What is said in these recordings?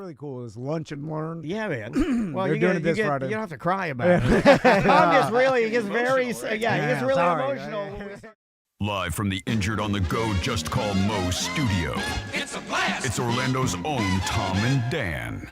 really cool is Lunch and Learn. Yeah, man. Well, They're doing it this Friday. You don't have to cry about it. Tom gets really, he gets very, Emotional, right? he gets really sorry. emotional. Live from the Injured on the Go Just Call Mo studio. It's a blast! It's Orlando's own Tom and Dan.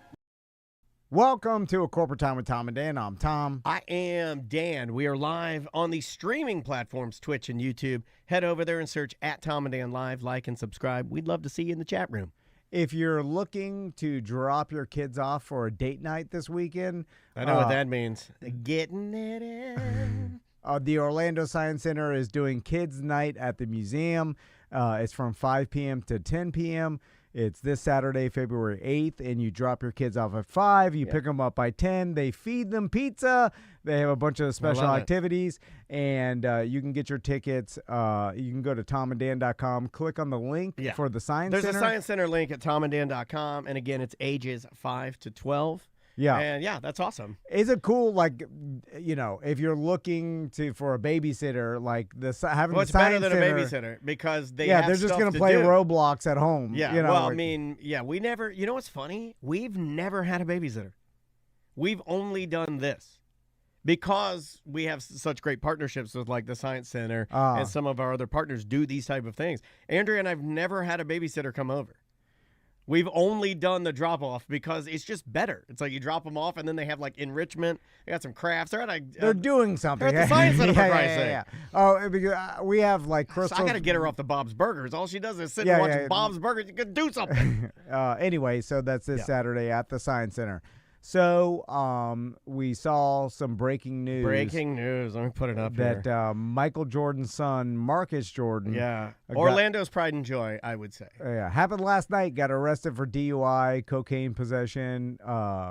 Welcome to A Corporate Time with Tom and Dan. I'm Tom. I am Dan. We are live on the streaming platforms, Twitch and YouTube. Head over there and search at Tom and Dan Live, like and subscribe. We'd love to see you in the chat room. If you're looking to drop your kids off for a date night this weekend, I know what that means. Getting it in. The Orlando Science Center is doing Kids Night at the museum. It's from 5 p.m. to 10 p.m. It's this Saturday, February 8th, and you drop your kids off at 5. You pick them up by 10. They feed them pizza. They have a bunch of special activities, and you can get your tickets. You can go to tomanddan.com, click on the link for the Science Center. There's a Science Center link at tomanddan.com, and again, it's ages 5 to 12. Yeah. And yeah, that's awesome. Is it cool, like, you know, if you're looking for a babysitter, like having What's the Science better than Center, a babysitter? Because they they're have just stuff gonna to play do. Roblox at home. Yeah, you know, well, like, I mean, yeah, we never, you know what's funny? We've never had a babysitter. We've only done this. Because we have such great partnerships with, like, the Science Center and some of our other partners do these type of things. Andrea and I've never had a babysitter come over. We've only done the drop-off because it's just better. It's like you drop them off, and then they have, like, enrichment. They got some crafts. They're doing something. They're at the Science Center, for Christ's sake. Yeah. Oh, because we have, like, Crystal. So I got to get her off the Bob's Burgers. All she does is sit and watch Bob's Burgers. You could do something. Anyway, so that's this Saturday at the Science Center. So we saw some breaking news. Breaking news. Let me put it up here. That Michael Jordan's son, Marcus Jordan. Yeah. Orlando's pride and joy, I would say. Happened last night. Got arrested for DUI, cocaine possession,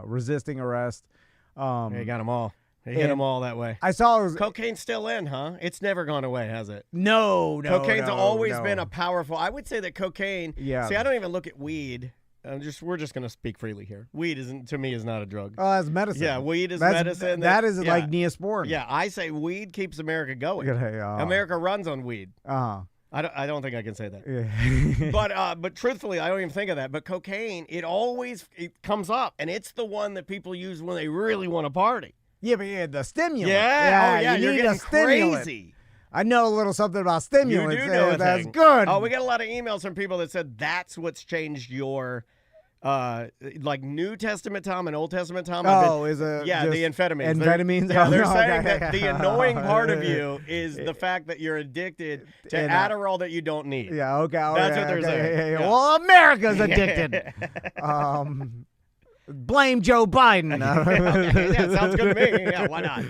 resisting arrest. He got them all. He hit them all that way. I saw cocaine's still in, huh? It's never gone away, has it? No. Cocaine's always been a powerful. I would say that cocaine. Yeah. See, I don't even look at weed. We're just gonna speak freely here. Weed to me is not a drug. Oh, that's medicine. Yeah, weed is medicine. That is like Neosporin. Yeah, I say weed keeps America going. America runs on weed. I don't think I can say that. Yeah. But truthfully, I don't even think of that. But cocaine, it comes up, and it's the one that people use when they really want to party. Yeah, but the stimulant. Yeah, you need getting a stimulant. crazy. I know a little something about stimulants. You do know that's good. Oh, we got a lot of emails from people that said that's what's changed your, like New Testament Tom and Old Testament Tom. The amphetamines. Amphetamines. They're saying that the annoying part of you is the fact that you're addicted to Adderall that you don't need. Yeah, okay. That's what they're saying. Yeah. Well, America's addicted. Blame Joe Biden. Okay, sounds good to me. Yeah, why not?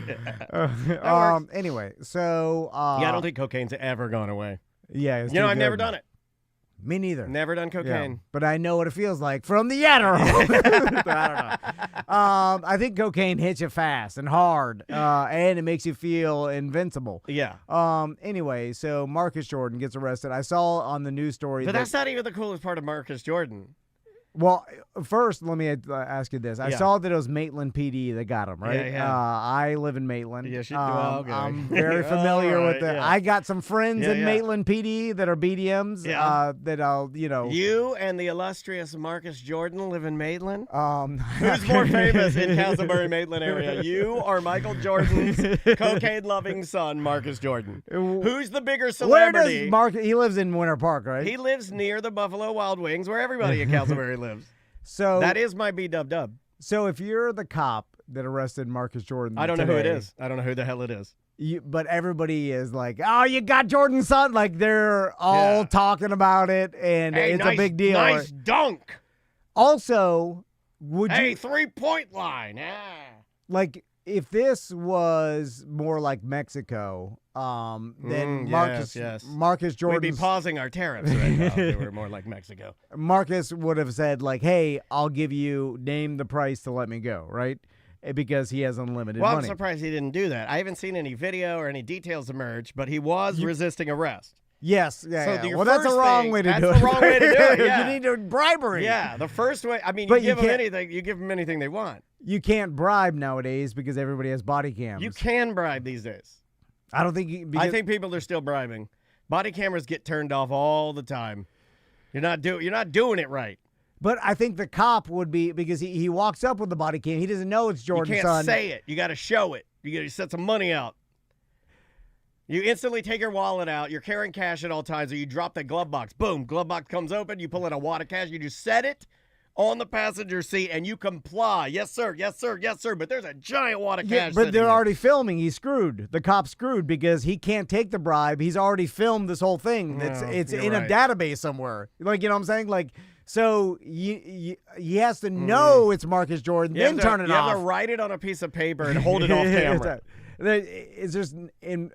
Anyway, so I don't think cocaine's ever gone away. Yeah, I've never done it. Me neither. Never done cocaine. Yeah, but I know what it feels like from the Adderall. I don't know. I think cocaine hits you fast and hard, and it makes you feel invincible. Yeah. Anyway, so Marcus Jordan gets arrested. I saw on the news story. But that's not even the coolest part of Marcus Jordan. Well, first, let me ask you this. I saw that it was Maitland PD that got him, right? Yeah. I live in Maitland. Yes, you do. Okay. I'm very familiar with it. Yeah. I got some friends in Maitland PD that are BDMs that I'll, You and the illustrious Marcus Jordan live in Maitland? Who's more famous in Castleberry-Maitland area? You or Michael Jordan's cocaine-loving son, Marcus Jordan? Who's the bigger celebrity? Where does Marcus, he lives in Winter Park, right? He lives near the Buffalo Wild Wings, where everybody in Castleberry lives. So that is my B-dub-dub. So if you're the cop that arrested Marcus Jordan I don't know who it is. I don't know who the hell it is. But everybody is like, oh, you got Jordan's son. Like, they're all talking about it, and it's a big deal. Nice dunk. Also, would you... Hey, three-point line. Like, if this was more like Mexico, then Marcus Jordan... We'd be pausing our tariffs right now if they were more like Mexico. Marcus would have said, like, hey, I'll give you, name the price to let me go, right? Because he has unlimited money. I'm surprised he didn't do that. I haven't seen any video or any details emerge, but he was resisting arrest. Yes, Well, that's the wrong way to do it. That's the wrong way to do it, yeah. You need to bribery. Yeah, the first way, I mean, you give them anything they want. You can't bribe nowadays because everybody has body cams. You can bribe these days. I don't think... I think people are still bribing. Body cameras get turned off all the time. You're not doing it right. But I think the cop would be, because he walks up with the body cam. He doesn't know it's Jordan's You son. can't say it. You got to show it. You got to set some money out. You instantly take your wallet out. You're carrying cash at all times, or you drop the glove box. Boom, glove box comes open. You pull in a wad of cash. You just set it on the passenger seat, and you comply. Yes, sir. Yes, sir. Yes, sir. But there's a giant wad of cash. But they're already filming. He's screwed. The cop's screwed because he can't take the bribe. He's already filmed this whole thing. It's in a database somewhere. Like, you know what I'm saying? Like, so he has to know it's Marcus Jordan, then turn it off. You have to write it on a piece of paper and hold it off camera. It's just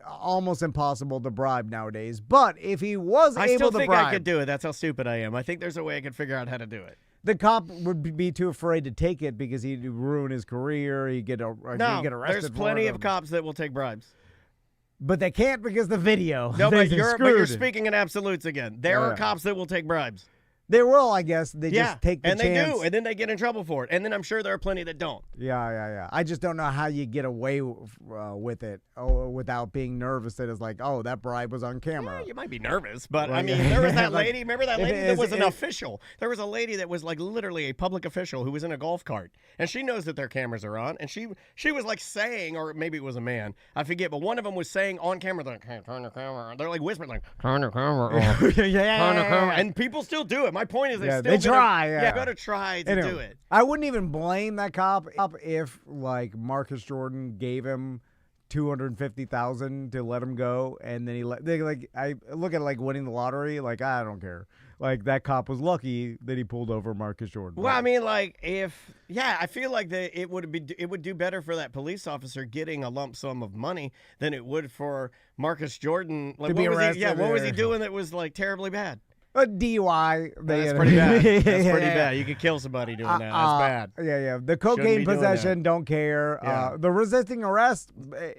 almost impossible to bribe nowadays. But if he was able to bribe, I still think I could do it. That's how stupid I am. I think there's a way I could figure out how to do it. The cop would be too afraid to take it because he'd ruin his career. He'd get arrested. There's plenty of cops that will take bribes. But they can't because the video. No, but you're speaking in absolutes again. There are cops that will take bribes. They will, I guess. They just take the chance. And they do, and then they get in trouble for it. And then I'm sure there are plenty that don't. Yeah. I just don't know how you get away with it without being nervous that it's like, oh, that bribe was on camera. Yeah, you might be nervous, but I mean, there was that lady. Remember that lady that was an official? There was a lady that was like literally a public official who was in a golf cart, and she knows that their cameras are on, and she was like saying, or maybe it was a man, I forget, but one of them was saying on camera, like, hey, turn the camera. They're like whispering, like, turn the camera off. Turn the camera. And people still do it. My point is they try. Yeah, gotta try to do it. I wouldn't even blame that cop if like Marcus Jordan gave him $250,000 to let him go, and then I look at it like winning the lottery. Like, I don't care. Like, that cop was lucky that he pulled over Marcus Jordan. Well, I mean, like, I feel like it would do better for that police officer getting a lump sum of money than it would for Marcus Jordan. Like, to be arrested. What was he doing that was like terribly bad? A DUI. That's pretty bad. That's pretty bad. You could kill somebody doing that. That's bad. Yeah. The cocaine possession, don't care. Yeah. The resisting arrest,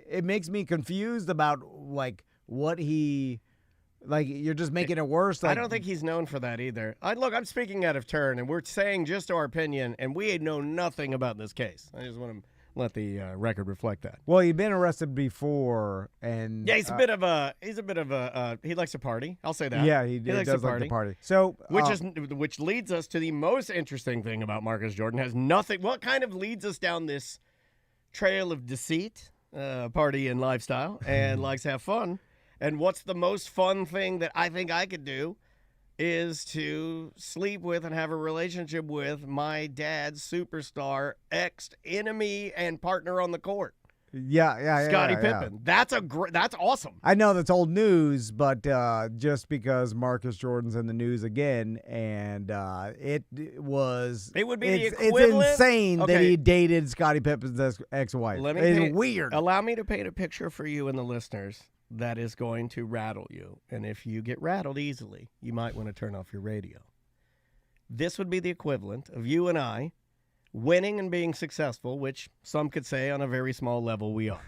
it makes me confused about, like, what he... Like, you're just making it worse. Like, I don't think he's known for that either. Look, I'm speaking out of turn, and we're saying just our opinion, and we know nothing about this case. I just want to let the record reflect that. Well, he'd been arrested before, and yeah, he's a bit of a he likes to party. I'll say that. Yeah, he does like to party. So, which leads us to the most interesting thing about Marcus Jordan. Has nothing. What kind of leads us down this trail of deceit, party and lifestyle, and likes to have fun. And what's the most fun thing that I think I could do is to sleep with and have a relationship with my dad's superstar, ex-enemy and partner on the court. Yeah. Scottie Pippen. Yeah. That's awesome. I know that's old news, but just because Marcus Jordan's in the news again, and it would be the equivalent. It's insane that he dated Scottie Pippen's ex-wife. It's weird. Allow me to paint a picture for you and the listeners that is going to rattle you. And if you get rattled easily, you might want to turn off your radio. This would be the equivalent of you and I winning and being successful, which some could say on a very small level we are.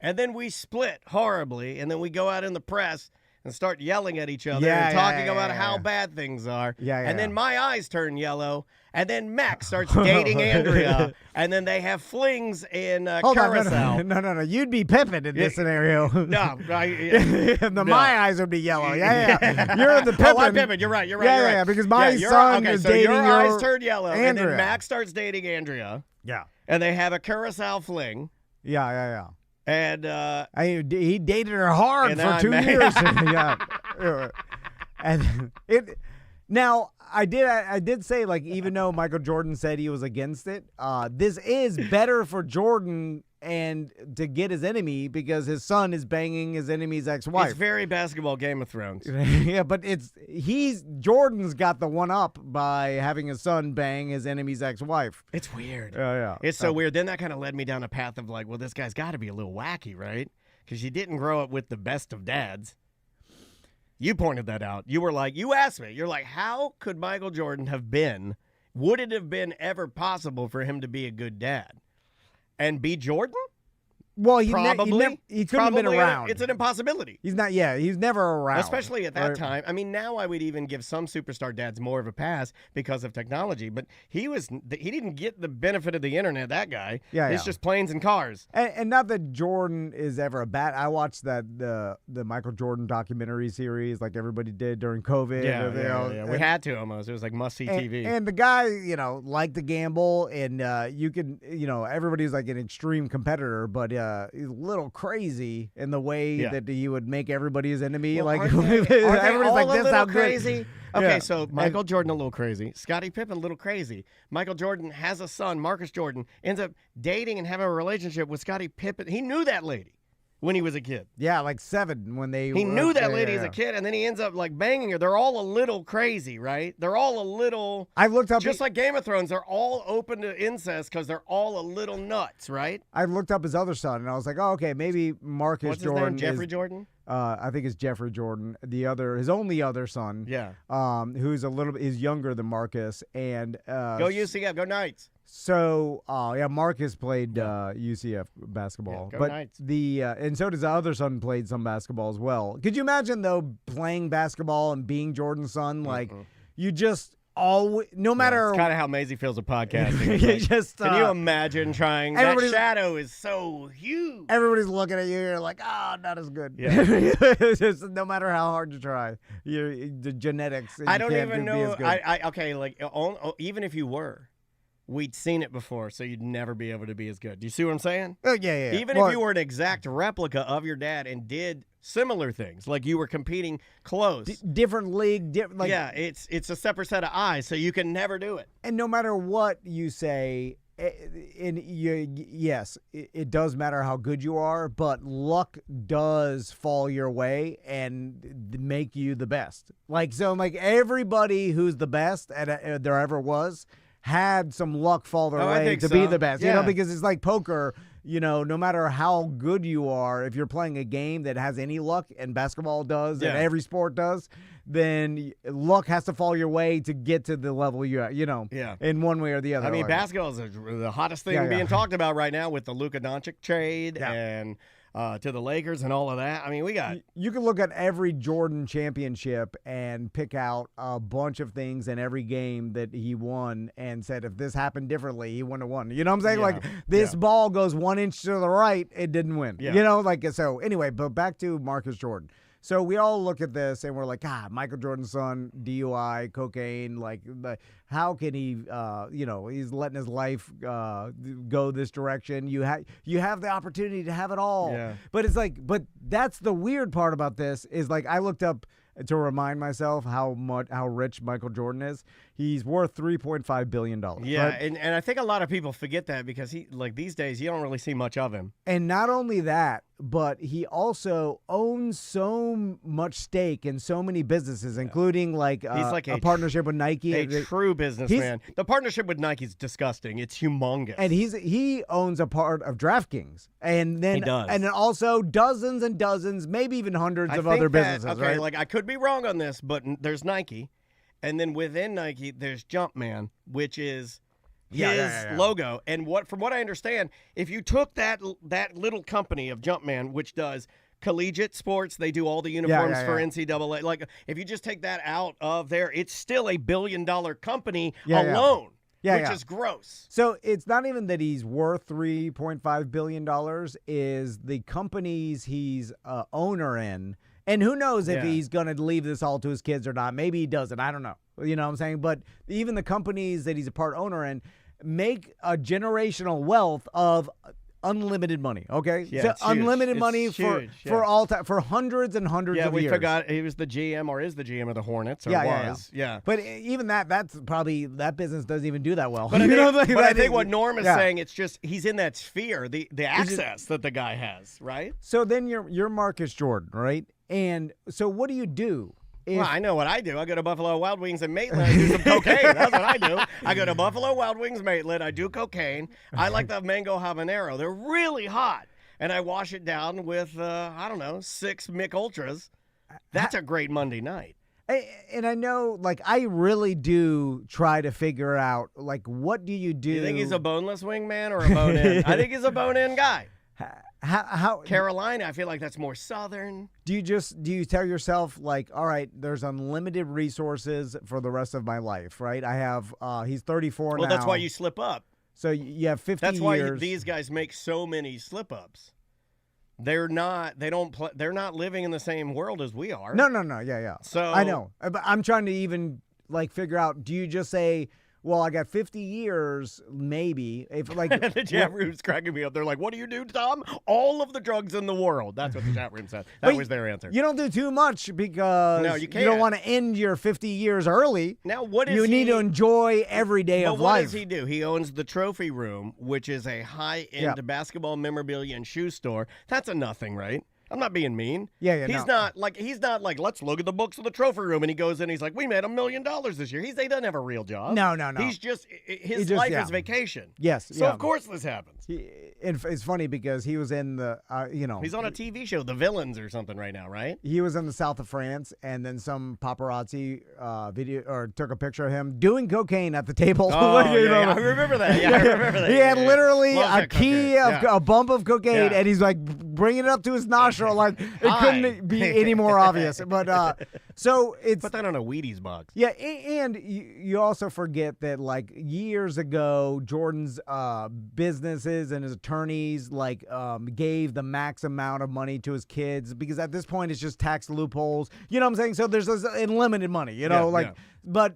And then we split horribly, and then we go out in the press and start yelling at each other and talking about how bad things are. And then my eyes turn yellow, and then Max starts dating Andrea, and then they have flings in Curacao. No. You'd be Pippen in this scenario. No. My eyes would be yellow. Yeah. You're in the Pippen. Oh, I'm Pippen. You're right. Yeah, because my son is dating your eyes turn yellow, Andrea. And then Max starts dating Andrea. Yeah. And they have a Curacao fling. Yeah. And he dated her hard for 2 years. Yeah. And it now I did say, like, even though Michael Jordan said he was against it, this is better for Jordan and to get his enemy because his son is banging his enemy's ex-wife. It's very basketball Game of Thrones. Yeah, but Jordan's got the one up by having his son bang his enemy's ex-wife. It's weird. Yeah. It's so weird. Then that kind of led me down a path of like, well, this guy's got to be a little wacky, right? Because you didn't grow up with the best of dads. You pointed that out. You were like, you asked me, you're like, how could Michael Jordan would it have been ever possible for him to be a good dad? And be Jordan? Well, he Probably. he couldn't have been around. It's an impossibility. He's not. Yeah, he's never around. Especially at that time. I mean, now I would even give some superstar dads more of a pass because of technology. But he didn't get the benefit of the internet. That guy. Yeah, it's just planes and cars. And not that Jordan is ever a bad. I watched the Michael Jordan documentary series like everybody did during COVID. Yeah. We had to almost. It was like must see TV. And the guy, liked to gamble, and you can, everybody's like an extreme competitor, but he's a little crazy in the way that he would make everybody his enemy. Well, like everybody's everybody's like, this how crazy. Good. Okay, so Michael Jordan a little crazy, Scottie Pippen a little crazy. Michael Jordan has a son, Marcus Jordan, ends up dating and having a relationship with Scottie Pippen. He knew that lady when he was a kid. Yeah, like 7 when they. He knew that lady as a kid, and then he ends up like banging her. They're all a little crazy, right? They're all a little. I looked up just like Game of Thrones. They're all open to incest because they're all a little nuts, right? I looked up his other son, and I was like, oh, okay, maybe Marcus What's Jordan. His name? Jeffrey Jordan. I think it's Jeffrey Jordan, his only other son. Yeah. Who's is younger than Marcus, and go UCF, go Knights. So, Marcus played UCF basketball, go but Knights. and so does the other son played some basketball as well. Could you imagine though playing basketball and being Jordan's son? Like you just always, no matter. It's kind of how Maisie feels with podcasting. Can you imagine trying? That shadow is so huge. Everybody's looking at you. You're like, not as good. Yeah. Just, no matter how hard you try, the genetics. I don't even know. Okay, even if you were. We'd seen it before, so you'd never be able to be as good. Do you see what I'm saying? Oh, yeah. Even if you were an exact replica of your dad and did similar things, like you were competing close. Different league. It's a separate set of eyes, so you can never do it. And no matter what you say, yes, it does matter how good you are, but luck does fall your way and make you the best. Like everybody who's the best there ever was had some luck fall their way to be the best, because it's like poker, no matter how good you are, if you're playing a game that has any luck, and basketball does, and every sport does, then luck has to fall your way to get to the level you're at, in one way or the other. I mean, basketball is the hottest thing being talked about right now with the Luka Doncic trade and to the Lakers and all of that. I mean, we got. You can look at every Jordan championship and pick out a bunch of things in every game that he won and said, if this happened differently, he wouldn't have won. You know what I'm saying? Yeah. Like, this ball goes 1 inch to the right, it didn't win. Yeah. So anyway, but back to Marcus Jordan. So we all look at this and we're like, Michael Jordan's son, DUI, cocaine, how can he, he's letting his life go this direction. You have the opportunity to have it all. Yeah. But it's like, that's the weird part about this is like, I looked up to remind myself how rich Michael Jordan is. He's worth $3.5 billion. Yeah, right? and I think a lot of people forget that because these days you don't really see much of him. And not only that, but he also owns so much stake in so many businesses, including he's like a partnership with Nike. A true businessman. The partnership with Nike is disgusting. It's humongous. And he owns a part of DraftKings, and then he does. And then also dozens and dozens, maybe even hundreds of other businesses. Okay, right? I could be wrong on this, but there's Nike, and then within Nike there's Jumpman, which is his logo. And from what I understand, if you took that little company of Jumpman, which does collegiate sports, they do all the uniforms for NCAA. Like, if you just take that out of there, it's still $1 billion company alone. Which is gross. So it's not even that he's worth $3.5 billion, is the companies he's owner in. And who knows if he's going to leave this all to his kids or not. Maybe he doesn't. I don't know. You know what I'm saying? But even the companies that he's a part owner in make a generational wealth of unlimited money, okay? Yeah, so unlimited money huge, for all time, for hundreds and hundreds of years. Yeah, we forgot he was the GM or is the GM of the Hornets. Or Yeah. But even that's probably, that business doesn't even do that well. But I think what Norm is saying, it's just he's in that sphere, the access that the guy has, right? So then you're Marcus Jordan, right? And so what do you do? Well, I know what I do. I go to Buffalo Wild Wings in Maitland. I do some cocaine. That's what I do. I go to Buffalo Wild Wings, Maitland. I do cocaine. I like the mango habanero. They're really hot. And I wash it down with, 6 Mick Ultras. That's a great Monday night. And I know, I really do try to figure out, what do you do? You think he's a boneless wingman or a bone-in? I think he's a bone-in guy. How Carolina, I feel like that's more southern. do you tell yourself like, all right, there's unlimited resources for the rest of my life, right? I have he's 34 now. Well, that's why you slip up. So you have 50 That's years. why these guys make so many slip ups. They're not living in the same world as we are. No. Yeah. So I know. But I'm trying to even like figure out, do you just say, well, I got 50 years, maybe. If like the chat room's cracking me up. They're like, "What do you do, Tom? All of the drugs in the world." That's what the chat room said. That was their answer. You don't do too much because No, you can't. don't want to end your 50 years early. Now, what is you need to enjoy every day of what life. does he do? He owns the Trophy Room, which is a high-end basketball memorabilia and shoe store. That's a nothing, right? I'm not being mean. Yeah. He's not like, let's look at the books of the Trophy Room, and he goes in, he's like, we made $1 million this year. He doesn't have a real job. No. He's just his life is vacation. Yes. So of course this happens. And it's funny because he was in the, He's on a TV show, The Villains or something right now, right? He was in the south of France, and then some paparazzi took a picture of him doing cocaine at the table. Oh, I remember that. Yeah, I remember that. He had literally a key of a bump of cocaine, and he's like bringing it up to his nostril, like it couldn't be any more obvious. But so it's put that on a Wheaties box. Yeah, and you also forget that like years ago, Jordan's businesses and his attorneys like gave the max amount of money to his kids because at this point it's just tax loopholes. You know what I'm saying? So there's this unlimited money. You know, but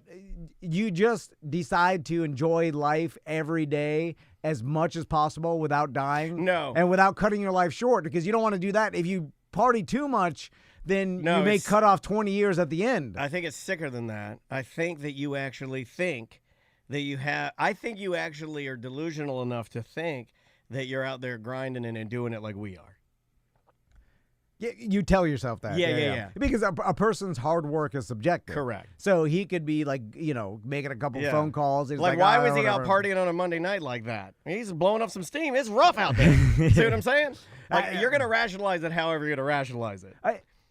you just decide to enjoy life every day as much as possible without dying. No, and without cutting your life short because you don't want to do that. If you party too much, then you may cut off 20 years at the end. I think it's sicker than that. I think that you actually think that you have. I think you actually are delusional enough to think that you're out there grinding and doing it like we are. Yeah, you tell yourself that. Yeah. Because a person's hard work is subjective. Correct. So he could be like, making a couple phone calls. He's like, why was he out partying on a Monday night like that? He's blowing up some steam. It's rough out there. See what I'm saying? Like, you're going to rationalize it however you're going to rationalize it.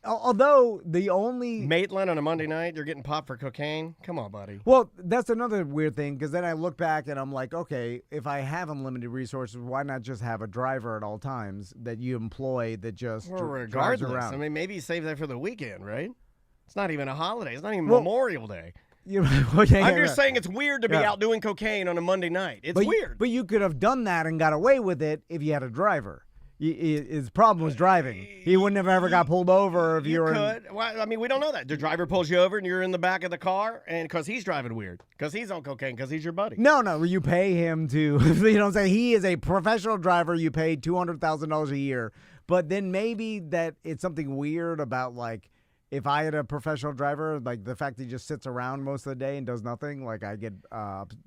Although the only Maitland on a Monday night, you're getting popped for cocaine. Come on, buddy. Well, that's another weird thing because then I look back and I'm like, okay, if I have unlimited resources, why not just have a driver at all times that you employ that just drives around? I mean, maybe you save that for the weekend, right? It's not even a holiday. It's not even Memorial Day. I'm just saying it's weird to be out doing cocaine on a Monday night. It's weird. But you could have done that and got away with it if you had a driver. His problem was driving. He wouldn't have ever got pulled over if you were. Well, I mean, we don't know that. The driver pulls you over and you're in the back of the car, and because he's driving weird, because he's on cocaine, because he's your buddy. No, you pay him to. You know what I'm saying? He is a professional driver. You pay $200,000 a year, but then maybe that it's something weird about like. If I had a professional driver, like the fact that he just sits around most of the day and does nothing, like I get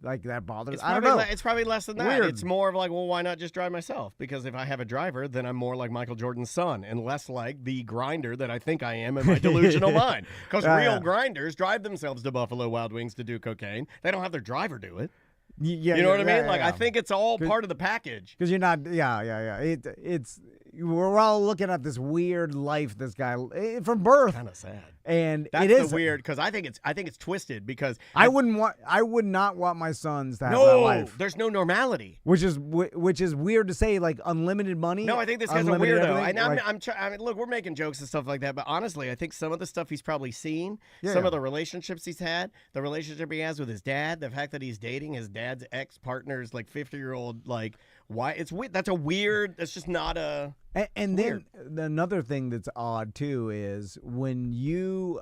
like that bothers. I don't know. It's probably less than that. Weird. It's more of like, well, why not just drive myself? Because if I have a driver, then I'm more like Michael Jordan's son and less like the grinder that I think I am in my delusional mind. Because real grinders drive themselves to Buffalo Wild Wings to do cocaine. They don't have their driver do it. Yeah, you know what I mean? Like I think it's all part of the package. Because you're not. Yeah. It's. We're all looking at this weird life this guy from birth. Kind of sad. And that's it is the weird because I think it's twisted because I would not want my sons to have that life. There's no normality. Which is weird to say, like unlimited money. No, I think this guy's a weirdo. I mean, look, we're making jokes and stuff like that, but honestly, I think some of the stuff he's probably seen, some of the relationships he's had, the relationship he has with his dad, the fact that he's dating his dad's ex-partner's like 50-year-old, like why it's weird. That's a weird. That's just not a. And then another thing that's odd too is when you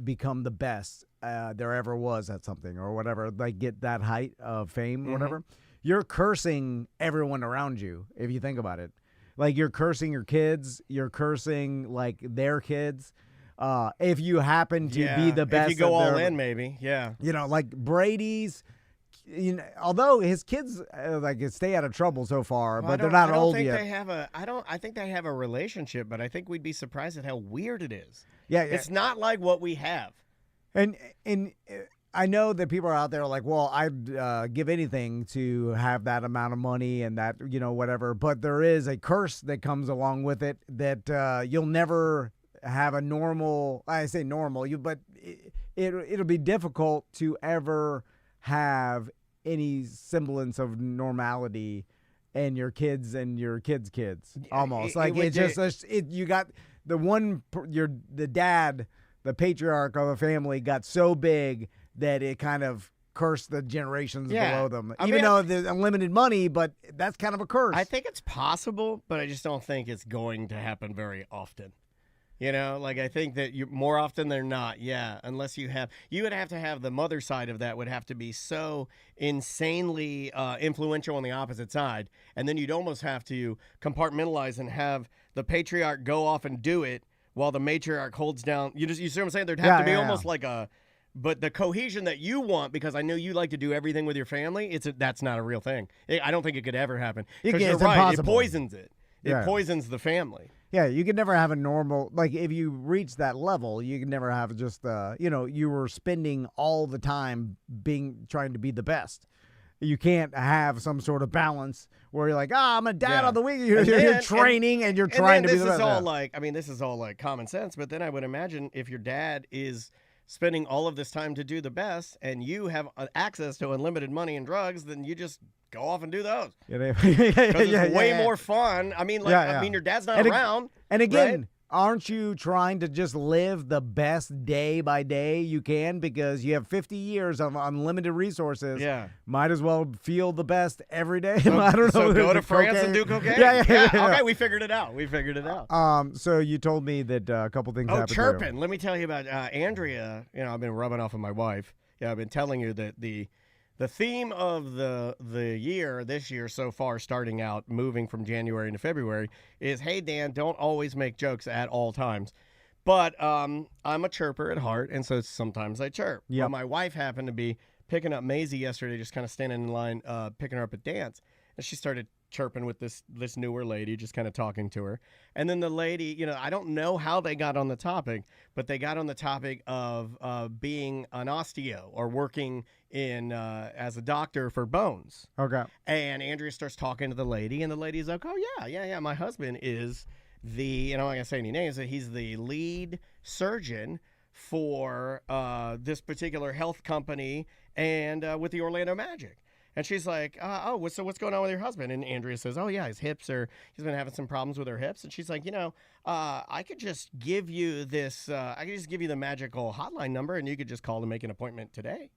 become the best there ever was at something or whatever, like get that height of fame or whatever, you're cursing everyone around you if you think about it. Like you're cursing your kids, you're cursing like their kids. If you happen to be the best, if you go all in, maybe, like Brady's. Although his kids stay out of trouble so far, but they're not old yet. I think they have a relationship, but I think we'd be surprised at how weird it is. Yeah. It's not like what we have. And I know that people are out there like, well, I'd give anything to have that amount of money and that, whatever. But there is a curse that comes along with it that you'll never have a normal. I say normal, but it'll be difficult to ever have any semblance of normality and your kids and your kids' kids. Almost you got the dad, the patriarch of a family got so big that it kind of cursed the generations below them. Even though there's unlimited money, but that's kind of a curse. I think it's possible, but I just don't think it's going to happen very often. I think that more often than not, unless you would have to have the mother side of that would have to be so insanely influential on the opposite side. And then you'd almost have to compartmentalize and have the patriarch go off and do it while the matriarch holds down. You see what I'm saying? There'd have to be almost like but the cohesion that you want, because I know you like to do everything with your family, that's not a real thing. I don't think it could ever happen. Because you're right, impossible. It poisons it. It poisons the family. Yeah, you could never have a normal, if you reach that level, you could never have just, you were spending all the time trying to be the best. You can't have some sort of balance where you're like, I'm a dad of the week. You're training and you're trying to be the best. This is all like common sense, but then I would imagine if your dad is spending all of this time to do the best and you have access to unlimited money and drugs, then you just go off and do those. Because it's way more fun. I mean, your dad's not around. And again, right? Aren't you trying to just live the best day by day you can, because you have 50 years of unlimited resources? Yeah. Might as well feel the best every day. So, I don't know. So go to France and do cocaine? Yeah. Okay, we figured it out. So you told me that a couple things happened. Chirping. Let me tell you about Andrea. I've been rubbing off on my wife. Yeah, I've been telling you that the theme of the year this year so far, starting out, moving from January into February, is, hey, Dan, don't always make jokes at all times. But I'm a chirper at heart, and so sometimes I chirp. Yep. Well, my wife happened to be picking up Maisie yesterday, just kind of standing in line, picking her up at dance. And she started chirping with this newer lady, just kind of talking to her. And then the lady, I don't know how they got on the topic, but they got on the topic of being an osteo or working in as a doctor for bones. Okay. And Andrea starts talking to the lady, and the lady's like, oh, yeah. My husband is I'm not going to say any names, but he's the lead surgeon for this particular health company and with the Orlando Magic. And she's like, so what's going on with your husband? And Andrea says, oh, yeah, he's been having some problems with her hips. And she's like, I could just give you the magical hotline number, and you could just call to make an appointment today.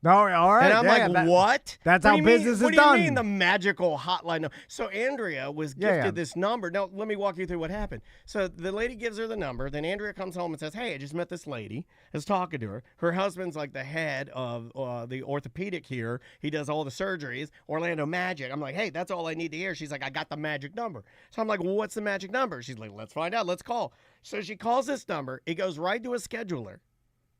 No, all right. And I'm what? That's how business is done. What do you mean the magical hotline number? So Andrea was gifted this number. Now, let me walk you through what happened. So the lady gives her the number. Then Andrea comes home and says, hey, I just met this lady. I was talking to her. Her husband's like the head of the orthopedic here. He does all the surgeries, Orlando Magic. I'm like, hey, that's all I need to hear. She's like, I got the magic number. So I'm like, well, what's the magic number? She's like, let's find out. Let's call. So she calls this number. It goes right to a scheduler.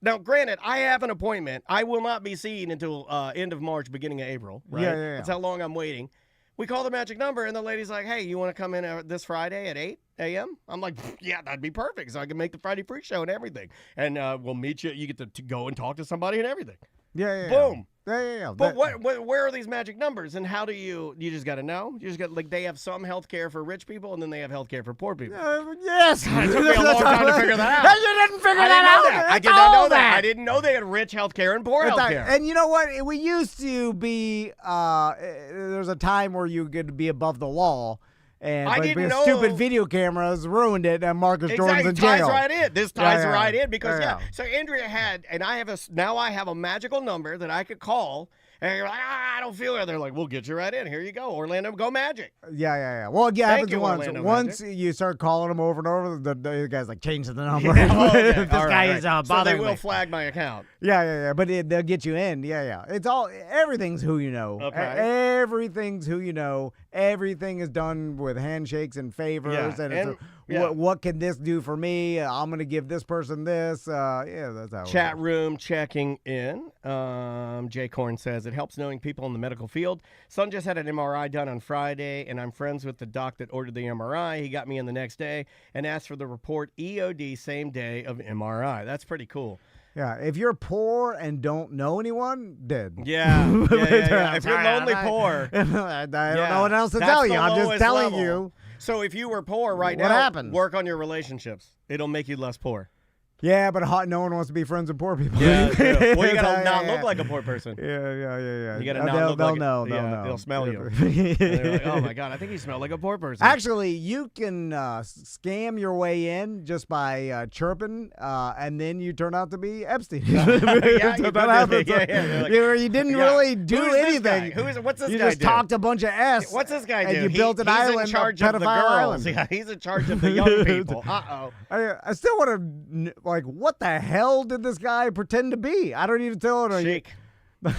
Now, granted, I have an appointment. I will not be seen until end of March, beginning of April. Right? Yeah. That's how long I'm waiting. We call the magic number, and the lady's like, hey, you want to come in this Friday at 8 a.m.? I'm like, yeah, that'd be perfect, so I can make the Friday Freak Show and everything. And we'll meet you. You get to go and talk to somebody and everything. Yeah. Boom. Yeah. But where are these magic numbers, and how do you just got to know? You just got, they have some health care for rich people, and then they have health care for poor people. Yes. It took me a long time to figure that out. You didn't figure that out. I did not know that. I didn't know they had rich health care and poor health care. And you know what? We used to be, there's a time where you could be above the law. But stupid video cameras ruined it, and Marcus Jordan's in jail. Ties right in. This ties right in because So Andrea had, and I have a magical number that I could call, and you're like, I don't feel it. They're like, we'll get you right in. Here you go, Orlando, go Magic. Yeah. Well, it happens once. Once you start calling them over and over, the guy's like, change the number. This guy is bothering me. So they will flag my account. Yeah. But they'll get you in. Yeah. It's everything's who you know. Okay. Everything's who you know. Everything is done with handshakes and favors. What can this do for me? I'm going to give this person this. That's how Chat room checking in. Jay Korn says, it helps knowing people in the medical field. Son just had an MRI done on Friday, and I'm friends with the doc that ordered the MRI. He got me in the next day and asked for the report EOD same day of MRI. That's pretty cool. Yeah, if you're poor and don't know anyone, dead. Yeah. If you're lonely poor. I don't know what else to tell you. I'm just telling you. So if you were poor right now, what happens? Work on your relationships. It'll make you less poor. Yeah, but no one wants to be friends with poor people. Yeah, true. Well, you gotta not look like a poor person. Yeah. You gotta not look like know. They'll They'll know. know. They'll smell you. And they're like, oh my god, I think you smell like a poor person. Actually, you can scam your way in just by chirping, and then you turn out to be Epstein. Yeah, so that happens. Yeah. Like, you didn't really do anything. What's this you guy just do? talked a bunch of S. What's this guy do? And you built an island, He's in charge a of the pedophile girls. island. Yeah, he's in charge of the young people. I still want to, like, what the hell did this guy pretend to be? I don't even tell him. Sheik. No,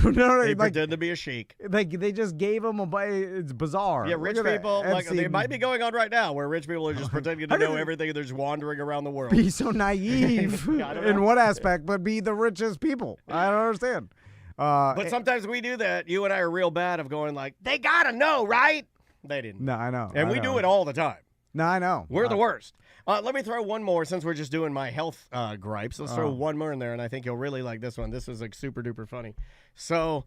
He like, pretended to be a sheik. like they just gave him it's bizarre. Yeah, rich Look at that. people, like Epstein. it might be going on right now, where rich people are just pretending to How know did it- everything and they're just wandering around the world. Be so naive I don't in know. what aspect, but be the richest people. I don't understand. But sometimes we do that. You and I are real bad of going like, they gotta know, right? They didn't. No, I know. And we do it all the time. No, I know. We're the worst. Let me throw one more since we're just doing my health gripes. Let's throw one more in there, and I think you'll really like this one. This is like super duper funny. So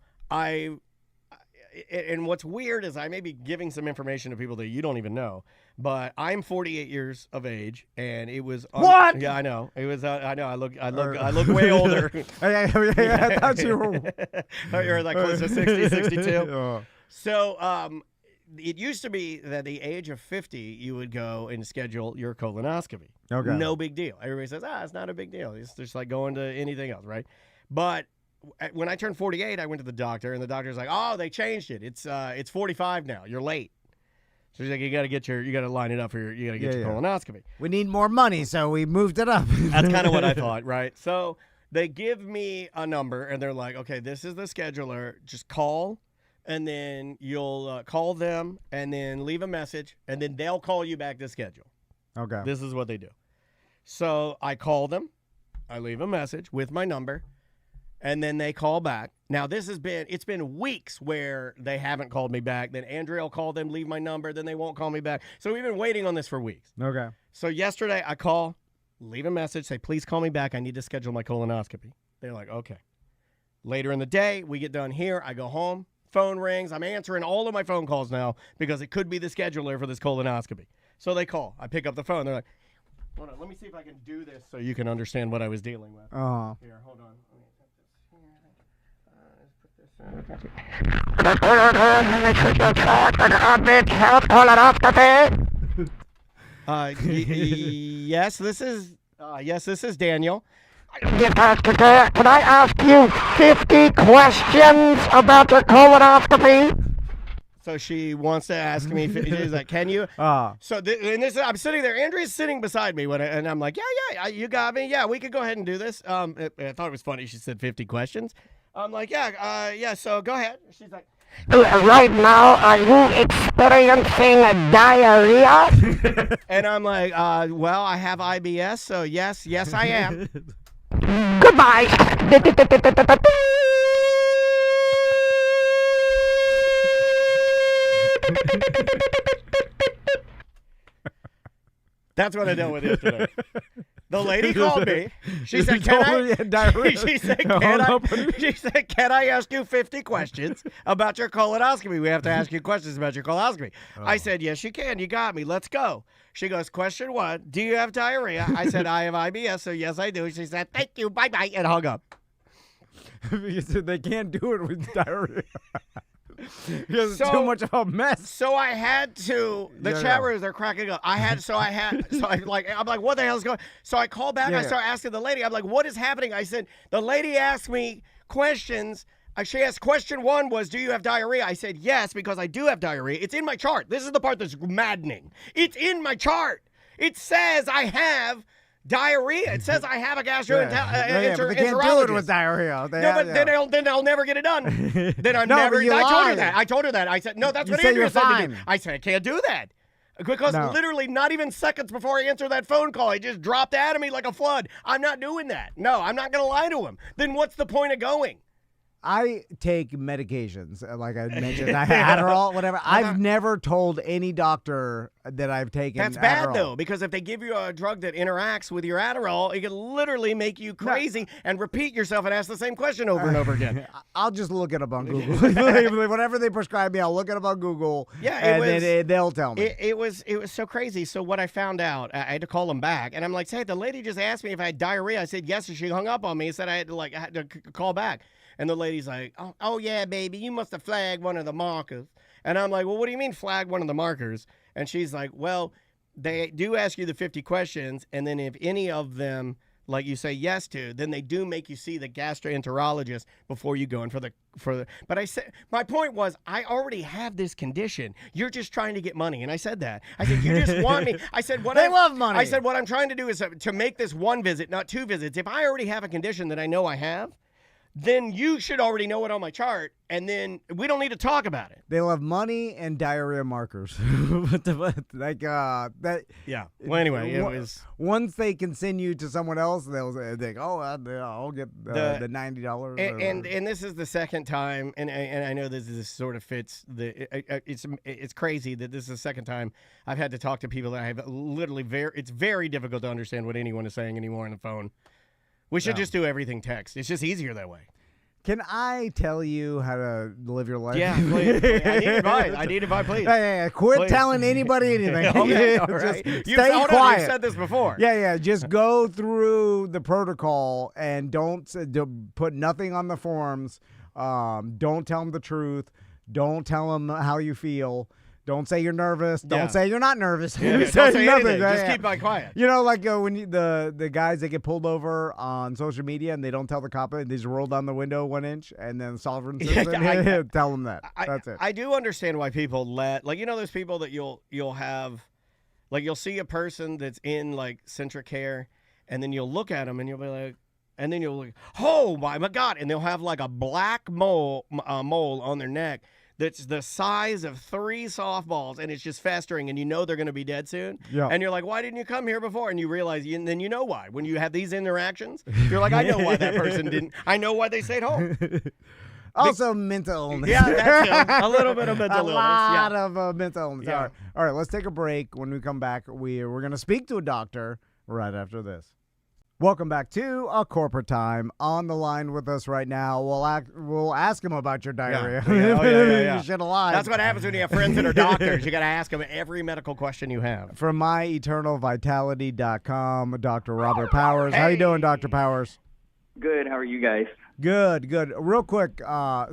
and what's weird is I may be giving some information to people that you don't even know, but I'm 48 years of age, and it was What? Yeah, I know. It was. I know. I look way older. I thought you were. You're like close to 60, 62. Oh. So, it used to be that the age of 50, you would go and schedule your colonoscopy. Okay. No big deal. Everybody says, it's not a big deal. It's just like going to anything else, right? But when I turned 48, I went to the doctor, and the doctor's like, oh, they changed it. It's 45 now. You're late. So he's like, you got to line it up for your colonoscopy. We need more money, so we moved it up. That's kind of what I thought, right? So they give me a number, and they're like, okay, this is the scheduler. Just call. And then you'll call them and then leave a message, and then they'll call you back to schedule. Okay. This is what they do. So I call them, I leave a message with my number, and then they call back. Now, it's been weeks where they haven't called me back. Then Andrea will call them, leave my number, then they won't call me back. So we've been waiting on this for weeks. Okay. So yesterday I call, leave a message, say, please call me back. I need to schedule my colonoscopy. They're like, okay. Later in the day, we get done here. I go home. Phone rings. I'm answering all of my phone calls now because it could be the scheduler for this colonoscopy. So they call. I pick up the phone. They're like, hold on, let me see if I can do this so you can understand what I was dealing with. Here, hold on. Yes, this is Daniel. Can I ask you 50 questions about your colonoscopy? So she wants to ask me. She's like, "Can you?" So I'm sitting there. Andrea's sitting beside me and I'm like, "Yeah, you got me. Yeah, we could go ahead and do this." I thought it was funny. She said 50 questions. I'm like, "Yeah, So go ahead." She's like, Right now, are you experiencing diarrhea? and I'm like, "Well, I have IBS, so yes, I am." Goodbye. That's what I dealt with yesterday. The lady called me. She said, "Can I?" She said, "Can I ask you 50 questions about your colonoscopy? We have to ask you questions about your colonoscopy." I said, "Yes, you can. You got me. Let's go." She goes, "Question 1, do you have diarrhea?" I said, "I have IBS, so yes, I do." She said, "Thank you. Bye-bye," and hung up. Because they can't do it with diarrhea. Because it's So- too much of a mess. So I had to. The Yeah, chat yeah. rooms are cracking up. I'm like, what the hell is going? So I call back. Yeah, I start asking the lady. I'm like, what is happening? I said, the lady asked me questions. She asked, question 1 was, do you have diarrhea? I said, yes, because I do have diarrhea. It's in my chart. This is the part that's maddening. It's in my chart. It says I have diarrhea. It says I have a but they can't do it gastroenterologist. with diarrhea. Then I'll never get it done. Then I'm No, never. but you I told her lied. that. I told her that. I said no. That's You what said Andrea you're said to fine. me. I said I can't do that because No. literally not even seconds before I answered that phone call, he just dropped out of me like a flood. I'm not doing that. No, I'm not going to lie to him. Then what's the point of going? I take medications, like I mentioned, Adderall, whatever. I've never told any doctor that I've taken That's bad, Adderall. though, because if they give you a drug that interacts with your Adderall, it can literally make you crazy and repeat yourself and ask the same question over and over again. I'll just look it up on Google. Whatever they prescribe me, I'll look it up on Google, then they'll tell me. It was so crazy. So what I found out, I had to call them back, and I'm like, hey, the lady just asked me if I had diarrhea. I said yes, and she hung up on me and said I had to call back. And the lady's like, oh, yeah, baby, you must have flagged one of the markers. And I'm like, well, what do you mean flag one of the markers? And she's like, well, they do ask you the 50 questions, and then if any of them, like you say yes to, then they do make you see the gastroenterologist before you go in for the. But I said, my point was, I already have this condition. You're just trying to get money. And I said that. I said, you just want me. I said, they love money. I said, what I'm trying to do is to make this one visit, not 2 visits. If I already have a condition that I know I have, then you should already know it on my chart, and then we don't need to talk about it. They love money and diarrhea markers. Yeah. Well, anyway, it was. Once they can send you to someone else, they'll think, "Oh, I'll get the $90." And this is the second time, and I know this sort of fits it's crazy that this is the second time I've had to talk to people that I have literally it's very difficult to understand what anyone is saying anymore on the phone. We should just do everything text. It's just easier that way. Can I tell you how to live your life? Yeah, please. I need advice, please. Hey, quit please. Telling anybody anything. Okay, all right. Stay quiet. You've said this before. Yeah. Just go through the protocol and don't put nothing on the forms. Don't tell them the truth. Don't tell them how you feel. Don't say you're nervous. Don't say you're not nervous. Yeah, don't say nothing. Just keep quiet. You know, like when the guys that get pulled over on social media and they don't tell the cop, they just roll down the window 1 inch and then sovereign citizen, tell them that. That's it. I do understand why people those people that you'll have, like you'll see a person that's in like Centric Care, and then you'll look at them and you'll be like, and then you'll look, oh my God, and they'll have like a black mole on their neck that's the size of 3 softballs, and it's just festering, and you know they're going to be dead soon. Yeah. And you're like, why didn't you come here before? And you realize, and then you know why. When you have these interactions, you're like, I know why that person didn't. I know why they stayed home. Also, mental illness. Yeah, that's a little bit of mental illness. A lot of mental illness. Yeah. All right, let's take a break. When we come back, we're going to speak to a doctor right after this. Welcome back to A Corporate Time. On the line with us right now, we'll ask him about your diarrhea. Yeah. You shit alive. That's what happens when you have friends that are doctors. You got to ask them every medical question you have. From myeternalvitality.com, Dr. Robert Powers. Hey. How you doing, Dr. Powers? Good. How are you guys? Good. Real quick,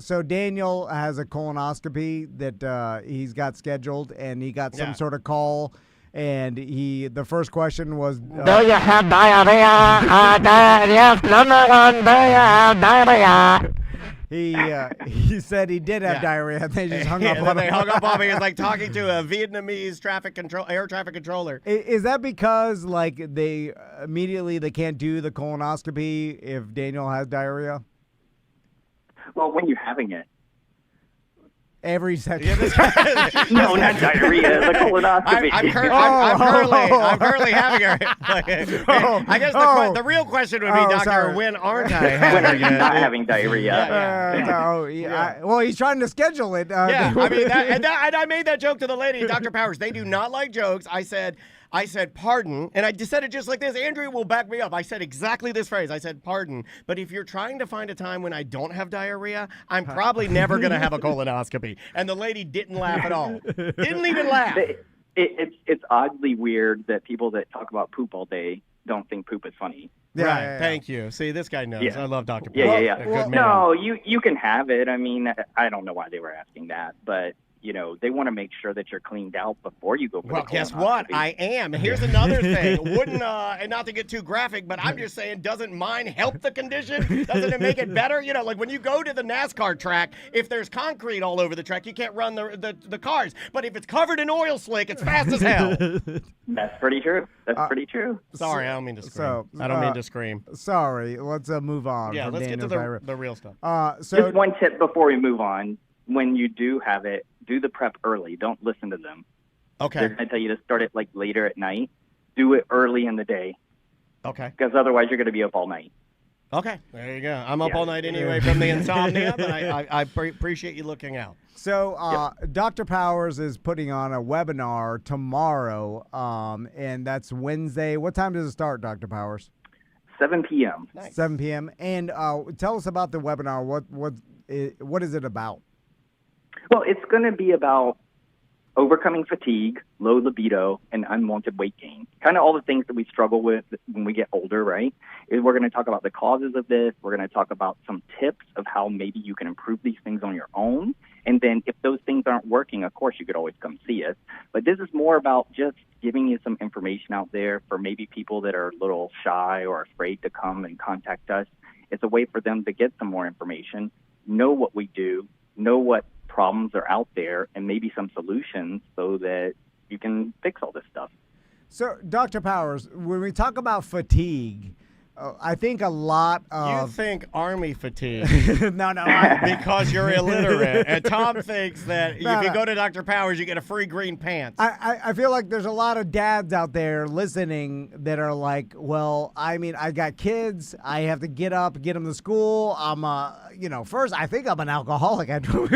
so Daniel has a colonoscopy that he's got scheduled, and he got some sort of call. And the first question was, do you have diarrhea? Yes, number 1, do you have diarrhea? He said he did have diarrhea. They just hung up on him. They hung up on me. It's like talking to a Vietnamese air traffic controller. Is that because like they can't do the colonoscopy if Daniel has diarrhea? Well, when you're having it. Every second. No, not diarrhea. The colonoscopy. I'm currently having it. I guess the real question would be, doctor, sorry. when aren't I having when are you not having diarrhea? Well, he's trying to schedule it. I mean, and I made that joke to the lady, Dr. Powers. They do not like jokes. I said, pardon, and I just said it just like this. Andrea will back me up. I said exactly this phrase. I said, pardon, but if you're trying to find a time when I don't have diarrhea, I'm probably never going to have a colonoscopy. And the lady didn't laugh at all. Didn't even laugh. It's oddly weird that people that talk about poop all day don't think poop is funny. Yeah, right. yeah. Thank you. See, this guy knows. Yeah. I love Dr. Powers. Yeah. Good man. No, you can have it. I mean, I don't know why they were asking that, but they want to make sure that you're cleaned out before you go for the colonoscopy. Guess what? I am. Here's another thing. Wouldn't, and not to get too graphic, but I'm just saying, doesn't mine help the condition? Doesn't it make it better? Like when you go to the NASCAR track, if there's concrete all over the track, you can't run the cars. But if it's covered in oil slick, it's fast as hell. That's pretty true. Pretty true. Sorry, I don't mean to scream. I don't mean to scream. Sorry. Let's move on. Yeah, let's get to the real stuff. Just one tip before we move on. When you do have it, do the prep early. Don't listen to them. Okay. They're going to tell you to start it like later at night. Do it early in the day. Okay. Because otherwise you're going to be up all night. Okay, there you go. I'm up all night anyway from the insomnia, but I appreciate you looking out. So Dr. Powers is putting on a webinar tomorrow, and that's Wednesday. What time does it start, Dr. Powers? 7 p.m. Nice. 7 p.m. And tell us about the webinar. What is it about? Well, it's going to be about overcoming fatigue, low libido, and unwanted weight gain. Kind of all the things that we struggle with when we get older, right? We're going to talk about the causes of this. We're going to talk about some tips of how maybe you can improve these things on your own. And then if those things aren't working, of course, you could always come see us. But this is more about just giving you some information out there for maybe people that are a little shy or afraid to come and contact us. It's a way for them to get some more information, know what we do, know what problems are out there, and maybe some solutions so that you can fix all this stuff. So, Dr. Powers, when we talk about fatigue, I think a lot of... You think Army fatigue. No. Because you're illiterate. And Tom thinks that if you go to Dr. Powers, you get a free green pants. I feel like there's a lot of dads out there listening that are like, well, I mean, I got kids. I have to get up, get them to school. First, I think I'm an alcoholic. I drink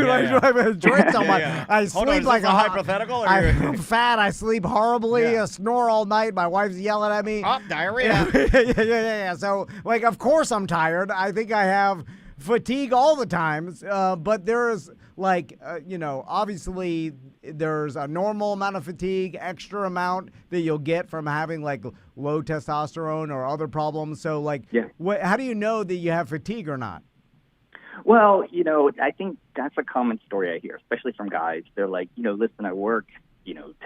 so much. I sleep like a hypothetical. I'm fat. I sleep horribly. Yeah. I snore all night. My wife's yelling at me. Oh, diarrhea. Yeah. So, of course I'm tired. I think I have fatigue all the times. But there's obviously there's a normal amount of fatigue, extra amount that you'll get from having like low testosterone or other problems. So, how do you know that you have fatigue or not? Well, I think that's a common story I hear, especially from guys. They're like, listen, I work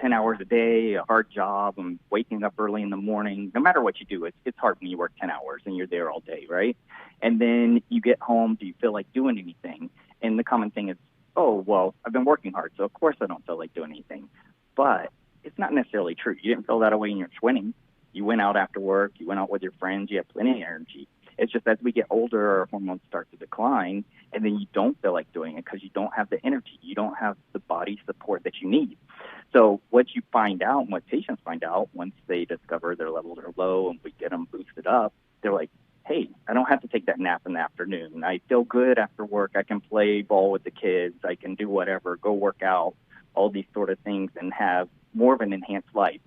10 hours a day, a hard job. I'm waking up early in the morning. No matter what you do, it's hard when you work 10 hours and you're there all day, right? And then you get home, do you feel like doing anything? And the common thing is, oh, well, I've been working hard, so of course I don't feel like doing anything. But it's not necessarily true. You didn't feel that way in your 20s. You went out after work. You went out with your friends. You have plenty of energy. It's just as we get older, our hormones start to decline, and then you don't feel like doing it because you don't have the energy. You don't have the body support that you need. So what you find out, and what patients find out once they discover their levels are low and we get them boosted up, they're like, hey, I don't have to take that nap in the afternoon. I feel good after work. I can play ball with the kids. I can do whatever, go work out, all these sort of things, and have more of an enhanced life.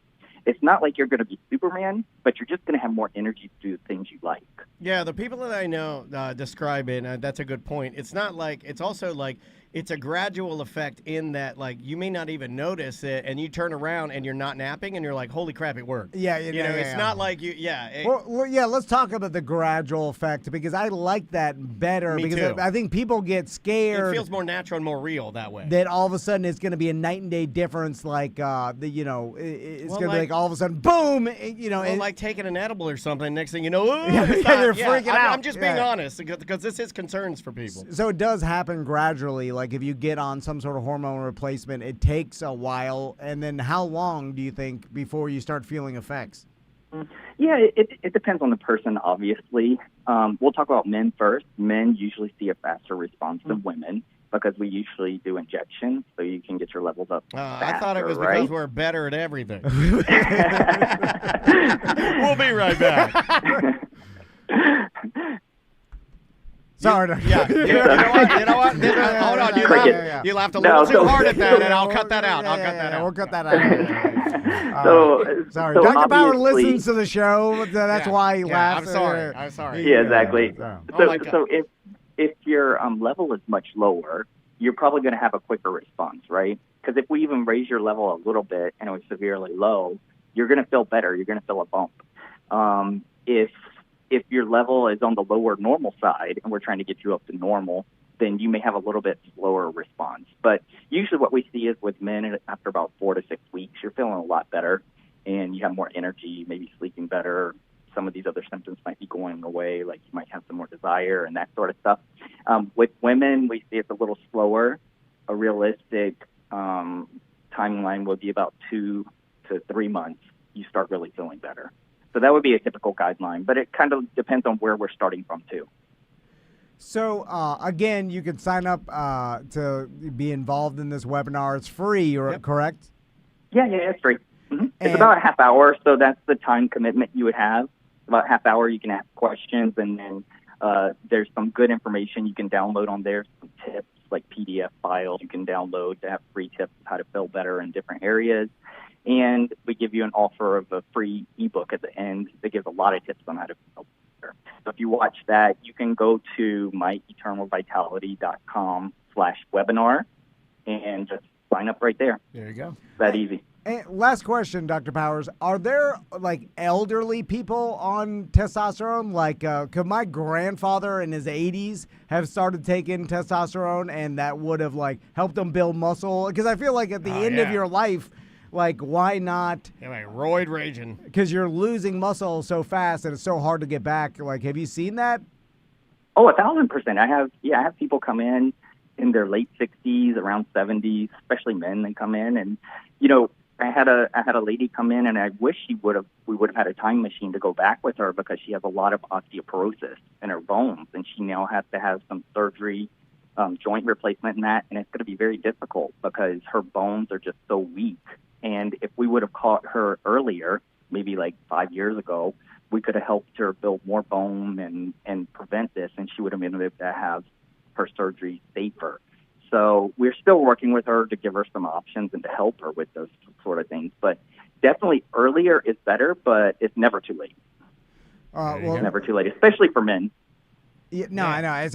It's not like you're going to be Superman, but you're just going to have more energy to do the things you like. Yeah, the people that I know describe it, and that's a good point. It's not like, it's also like, it's a gradual effect in that, like, you may not even notice it, and you turn around and you're not napping, and you're like, holy crap, it worked. It's not like you, let's talk about the gradual effect, because I like that better. Me because too. I think people get scared. It feels more natural and more real that way. That all of a sudden it's going to be a night and day difference, it's going to be like all of a sudden, boom, like taking an edible or something. Next thing you know, you're freaking out. I'm just being honest, because this is concerns for people. So it does happen gradually. Like if you get on some sort of hormone replacement, it takes a while. And then how long do you think before you start feeling effects? Yeah, it depends on the person, obviously. We'll talk about men first. Men usually see a faster response than women because we usually do injections, so you can get your levels up faster, I thought it was right? because we're better at everything. We'll be right back. Sorry. You know what? Hold on. You laughed a little too hard at that, and I'll cut that out. We'll cut that out. Sorry. So Dr. Bauer listens to the show. That's why he laughs. I'm sorry. Yeah, exactly. So if your level is much lower, you're probably going to have a quicker response, right? Because if we even raise your level a little bit and it was severely low, you're going to feel better. You're going to feel a bump. If your level is on the lower normal side and we're trying to get you up to normal, then you may have a little bit slower response. But usually what we see is with men, after about 4 to 6 weeks, you're feeling a lot better and you have more energy, maybe sleeping better. Some of these other symptoms might be going away, like you might have some more desire and that sort of stuff. With women, we see it's a little slower. A realistic timeline would be about 2 to 3 months. You start really feeling better. So that would be a typical guideline, but it kind of depends on where we're starting from, too. So, again, you can sign up to be involved in this webinar. It's free, correct? Yeah, it's free. Mm-hmm. It's about a half hour, so that's the time commitment you would have. About a half hour, you can ask questions, and then There's some good information you can download on there, some tips like PDF files you can download to have free tips of how to feel better in different areas. And we give you an offer of a free ebook at the end that gives a lot of tips on how to feel better. So if you watch that, you can go to myeternalvitality.com/webinar and just sign up right there. There you go. It's that easy. And last question, Dr. Powers. Are there, like, elderly people on testosterone? Like, could my grandfather in his 80s have started taking testosterone and that would have, like, helped him build muscle? Because I feel like at the end of your life, like, why not? Yeah, like roid raging. Because you're losing muscle so fast and it's so hard to get back. Like, have you seen that? Oh, 1,000%. I have people come in their late 60s, around 70s, especially men that come in. And, you know, I had a lady come in, and I wish we would have had a time machine to go back with her because she has a lot of osteoporosis in her bones, and she now has to have some surgery, joint replacement, and that. And it's going to be very difficult because her bones are just so weak. And if we would have caught her earlier, maybe like 5 years ago, we could have helped her build more bone and prevent this, and she would have been able to have her surgery safer. So we're still working with her to give her some options and to help her with those sort of things. But definitely earlier is better, but it's never too late. It's never too late, especially for men. Yeah, no, I know. I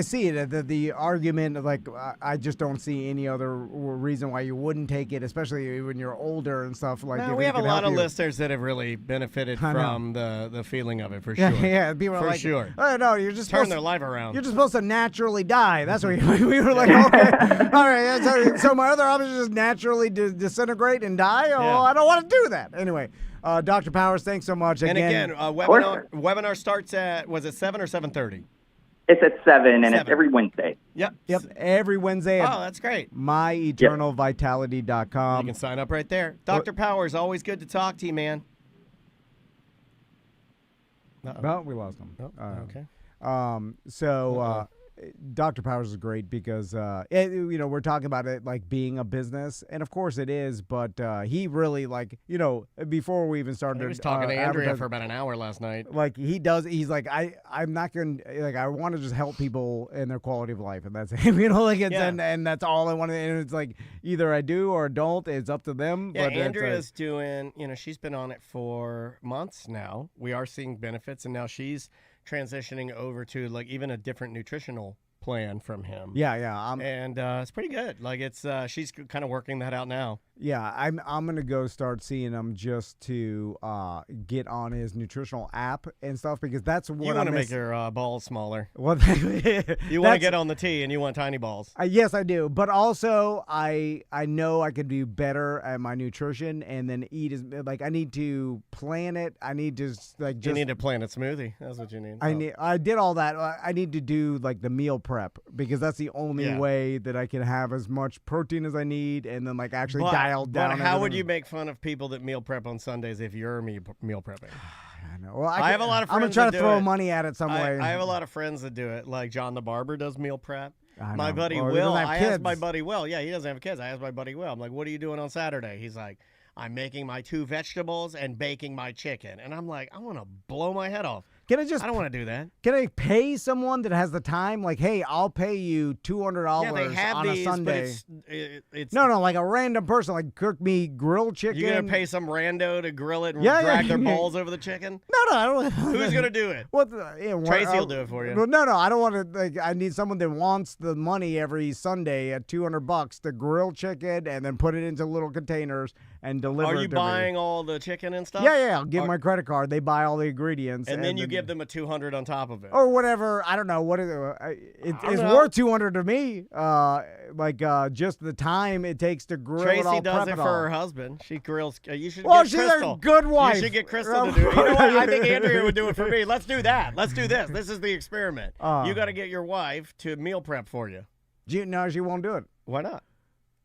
see it. The argument, like, I just don't see any other reason why you wouldn't take it, especially when you're older and stuff. Like, No, we have a lot of listeners that have really benefited from the feeling of it, for sure. Yeah, people are for like, sure. Oh, no, you're just turn their life around. You're just supposed to naturally die. That's what we were like, okay. All right, so my other option is just naturally disintegrate and die? Oh, well, I don't want to do that. Anyway, Dr. Powers, thanks so much. And again, webinar starts at, was it 7 or 7:30? It's at 7, and it's every Wednesday. Yep, every Wednesday. Oh, that's great. myeternalvitality.com. You can sign up right there. Dr. Powers, always good to talk to you, man. No, we lost him. Okay. Dr. Powers is great because, we're talking about it like being a business, and of course it is, but he really, like, before we even started. He was talking to Andrea for about an hour last night. Like, he's like, I'm not going to, like, I want to just help people in their quality of life, and that's it. And that's all I want to, and it's like, either I do or don't, it's up to them. Yeah, but Andrea's doing, she's been on it for months now. We are seeing benefits, and now she's transitioning over to, like, even a different nutritional plan from him. Yeah. And it's pretty good. Like, it's she's kind of working that out now. Yeah, I'm gonna go start seeing him just to get on his nutritional app and stuff, because that's what you want to make your balls smaller. Well, you want to get on the tee and you want tiny balls. Yes, I do. But also, I know I could do better at my nutrition and then eat as, like, I need to plan it. I need to you need to plan a smoothie. That's what you need. I did all that. I need to do, like, the meal prep, because that's the only way that I can have as much protein as I need and then, like, actually dial down. But how would you make fun of people that meal prep on Sundays if you're meal prepping? I know. Well, I have a lot of friends. I'm gonna try to throw money at it some way. I have a lot of friends that do it. Like John the barber does meal prep. My buddy Or Will. I asked my buddy Will. Yeah, he doesn't have kids. I asked my buddy Will. I'm like, what are you doing on Saturday? He's like, I'm making my 2 vegetables and baking my chicken. And I'm like, I want to blow my head off. I don't want to do that. Can I pay someone that has the time? Like, hey, I'll pay you $200 on a Sunday. But it's no, like a random person, like, cook me grilled chicken. You're gonna pay some rando to grill it and drag their balls over the chicken? No, I don't. Who's gonna do it? Tracy will do it for you. Well, no, I don't want to. Like, I need someone that wants the money every Sunday at $200 to grill chicken and then put it into little containers and deliver. Are you buying all the chicken and stuff? Yeah. I'll give my credit card. They buy all the ingredients, and then you give them a $200 on top of it, or whatever. I don't know what it's worth $200 to me. Just the time it takes to grill it all. Tracy does it for her husband. She grills. You should. Well, get she's Crystal. a good wife. You should get Crystal to do it. You know what? I think Andrea would do it for me. Let's do that. Let's do this. This is the experiment. You got to get your wife to meal prep for you. No, she won't do it. Why not?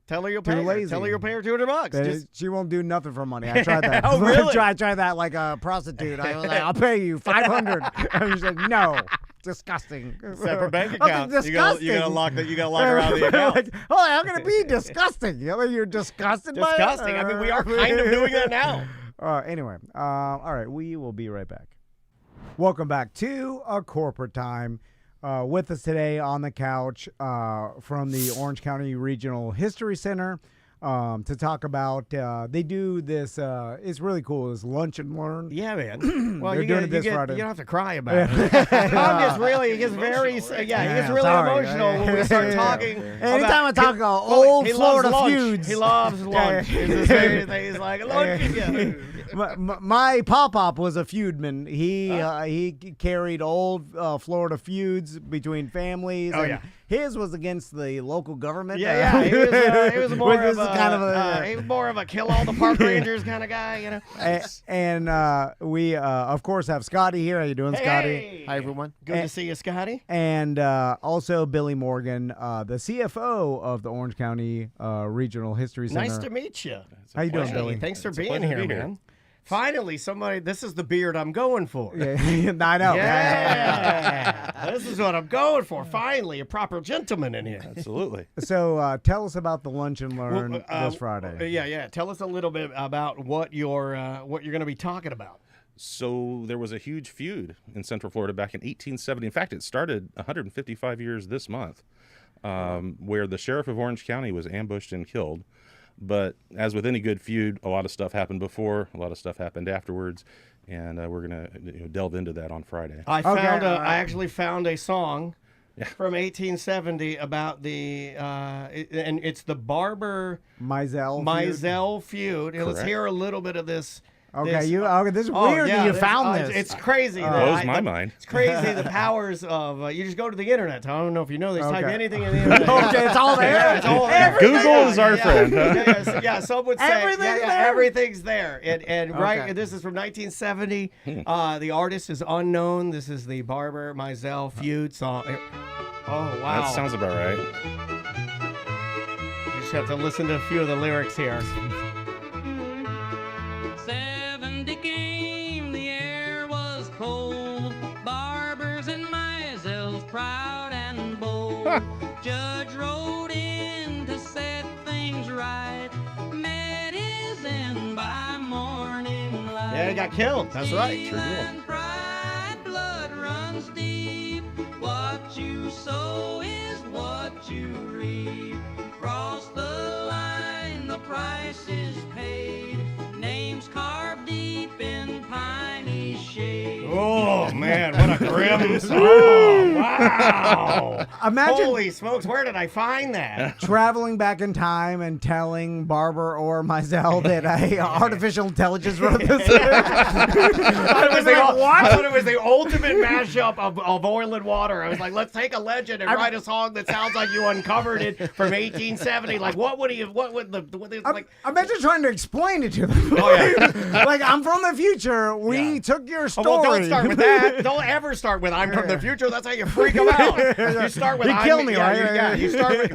Tell her you'll pay her. Tell her you'll pay her $200. She won't do nothing for money. I tried that. Oh, really? I tried that like a prostitute. I was like, I'll pay you $500. And she said, no. Disgusting. Separate bank account. Disgusting. You gotta lock her out of the account. How can it be disgusting? You're disgusted by it? Disgusting. I mean, we are kind of doing that now. Anyway, all right. We will be right back. Welcome back to A Corporate Time. With us today on the couch from the Orange County Regional History Center to talk about, they do this, it's really cool, this Lunch and Learn. Yeah, man. Well, They're doing it this Friday. You don't have to cry about it. Tom gets really, he gets very, he gets really emotional when we start talking. Anytime I talk about old Florida feuds. He loves lunch. It's the same thing. He's like, lunch again. My pop-pop was a feudman. He carried old Florida feuds between families. Oh, and yeah. His was against the local government. Yeah. He was more of he was more of a kill all the park rangers kind of guy, you know. And we, of course, have Scottie here. How you doing, Scottie? Hey. Hi, everyone. Good to see you, Scottie. And also Billy Morgan, the CFO of the Orange County Regional History Center. Nice to meet you. How you doing, Billy? Thanks for being here, man. Finally, somebody, this is the beard I'm going for. Yeah, I know. Yeah. This is what I'm going for. Finally, a proper gentleman in here. Absolutely. So tell us about the Lunch and Learn this Friday. Yeah. Tell us a little bit about what you're going to be talking about. So there was a huge feud in Central Florida back in 1870. In fact, it started 155 years this month, where the sheriff of Orange County was ambushed and killed. But as with any good feud, a lot of stuff happened before, a lot of stuff happened afterwards, and we're going to delve into that on Friday. I actually found a song from 1870 about the and it's the Barber Mizell feud. Let's hear a little bit of this. Okay, this is weird that you found this. It's crazy. Blows my mind. It's crazy the powers of. You just go to the internet. I don't know if you know this. Type anything in the internet. Okay, it's all there. Yeah, it's all there. Google is our friend. Yeah, some would say everything's there. And right, this is from 1970. The artist is unknown. This is the Barber Mizell feud song. Oh wow, That sounds about right. You just have to listen to a few of the lyrics here. Proud and bold. Judge rode in to set things right. Met his end by morning light. Yeah, he got killed. That's right. True deal. Pride, blood runs deep. What you sow is what you reap. Cross the line, the price is paid. Names carved deep in piney shade. Oh man, what a grim song! Wow! Imagine, holy smokes, where did I find that? Traveling back in time and telling Barber or Mizell that artificial intelligence wrote this. I thought it was the ultimate mashup of oil and water. I was like, let's take a legend and write a song that sounds like you uncovered it from 1870. Like, Imagine trying to explain it to them. Oh yeah. Like, I'm from the future. We took your story. Well, don't start with that. Don't ever start with "I'm from the future." That's how you freak them out. You start with kill me, right? You start with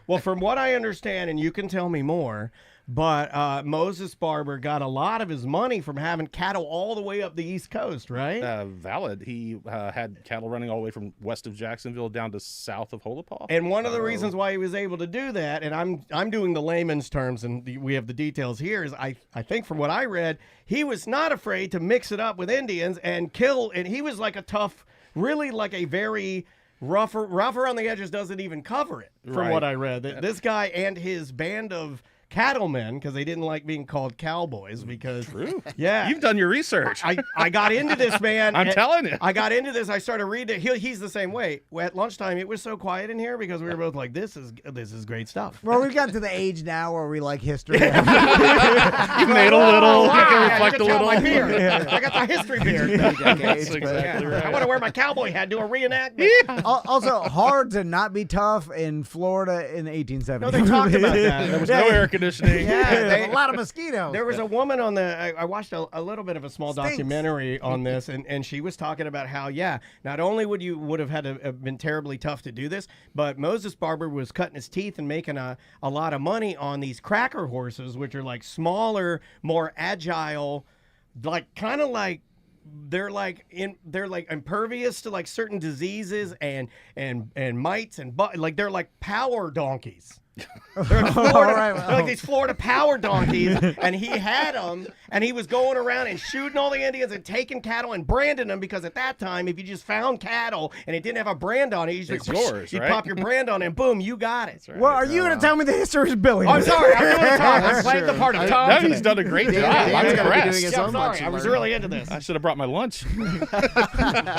well, from what I understand, and you can tell me more. But Moses Barber got a lot of his money from having cattle all the way up the East Coast, right? Valid. He had cattle running all the way from west of Jacksonville down to south of Holopaw. And one of the reasons why he was able to do that, and I'm doing the layman's terms, and we have the details here, is I think from what I read, he was not afraid to mix it up with Indians and kill, and he was like a tough, really like a very rough around the edges, doesn't even cover it, from what I read. This guy and his band of cattlemen, because they didn't like being called cowboys, because yeah, You've done your research. I got into this, man. I'm telling you. I got into this. I started reading it. He's the same way. At lunchtime, it was so quiet in here because we were both like, this is great stuff. Well, we've gotten to the age now where we like history. You made a little. You can reflect a little. My beard. I got the history beard. That's exactly right. I want to wear my cowboy hat, do a reenactment. Also, hard to not be tough in Florida in the 1870s. No, they talked about that. There was no air conditioning. Yeah, a lot of mosquitoes. There was a woman on I watched a little bit of a small Stinks. documentary on this, and she was talking about how, not only would have had to have been terribly tough to do this, but Moses Barber was cutting his teeth and making a lot of money on these cracker horses, which are like smaller, more agile, like kind of like they're like impervious to like certain diseases and mites and like they're like power donkeys. They're in Florida. All right, They're like these Florida power donkeys, and he had them, and he was going around and shooting all the Indians and taking cattle and branding them, because at that time, if you just found cattle and it didn't have a brand on it, you just It's yours, you'd right? pop your brand on it, and boom, you got it. Right. Well, are you going to tell me the history of Billy? Oh, I'm sorry, I'm doing Tom. I'm playing the part of Tom. No, today. he's done a great job. Danny's I'm gotta be impressed. doing his Yeah, own I'm sorry, lunch I and was learn. really into this. I should have brought my lunch.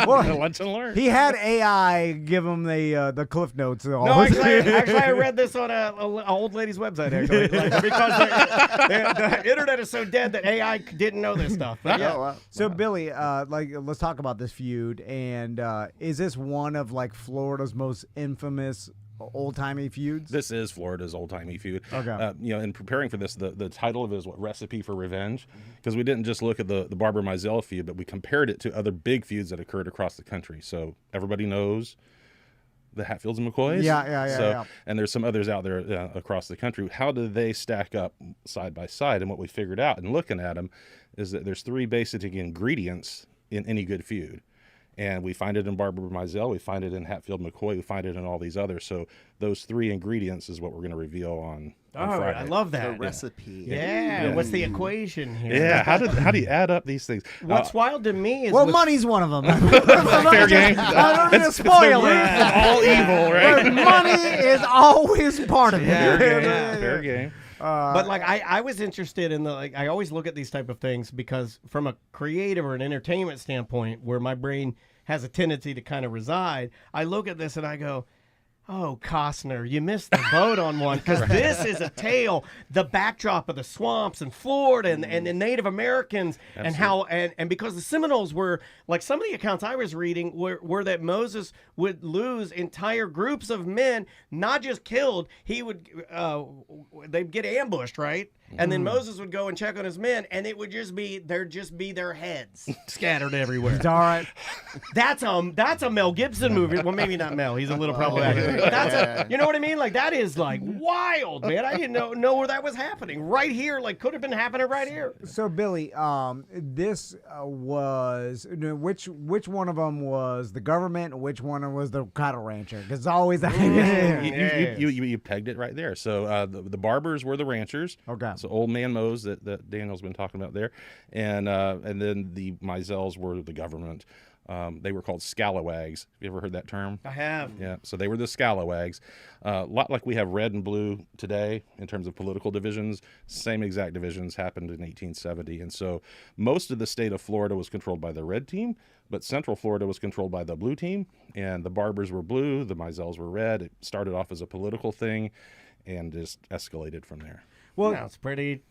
Lunch and learn. He had AI give him the cliff notes. And all. No, actually, I read this on a old lady's website, actually, because the internet is so dead that AI didn't know this stuff. But yeah. Oh, wow. So Billy, let's talk about this feud. And is this one of like Florida's most infamous old-timey feuds? This is Florida's old-timey feud. Okay. In preparing for this, the title of it is Recipe for Revenge, because we didn't just look at the Barber Mizell feud, but we compared it to other big feuds that occurred across the country. So everybody knows the Hatfields and McCoys. Yeah. And there's some others out there across the country. How do they stack up side by side? And what we figured out in looking at them is that there's three basic ingredients in any good feud. And we find it in Barber Mizell, we find it in Hatfield McCoy, we find it in all these others. So those three ingredients is what we're going to reveal on Friday. I love The that. recipe. Yeah. What's the equation here? Yeah, how do you add up these things? What's wild to me is Well, with- money's one of them. Fair game. I don't mean to spoil it. All evil, But right? money is always part of it. Fair game. But like I was interested in I always look at these type of things because from a creative or an entertainment standpoint, where my brain has a tendency to kind of reside, I look at this and I go, oh, Costner, you missed the boat on one, because this is a tale, the backdrop of the swamps in Florida and the Native Americans. Absolutely. And how and because the Seminoles were, like, some of the accounts I was reading were that Moses would lose entire groups of men, not just killed, he would they'd get ambushed, right? And then Moses would go and check on his men, and it would just be their heads scattered everywhere. All right. That's a Mel Gibson movie. Well, maybe not Mel. He's a little problematic. But that's you know what I mean? Like, that is like wild, man. I didn't know where that was happening. Right here, like, could have been happening right here. So Billy, this was which one of them was the government, and which one was the cattle rancher? Because it's always You pegged it right there. So the Barbers were the ranchers. Okay. So Old Man Mose that Daniel's been talking about there, and then the Mizells were the government. They were called scalawags. Have you ever heard that term? I have. Yeah, so they were the scalawags. A lot like we have red and blue today in terms of political divisions, same exact divisions happened in 1870. And so most of the state of Florida was controlled by the red team, but Central Florida was controlled by the blue team, and the Barbers were blue, the Mizells were red. It started off as a political thing and just escalated from there. Well, it's pretty.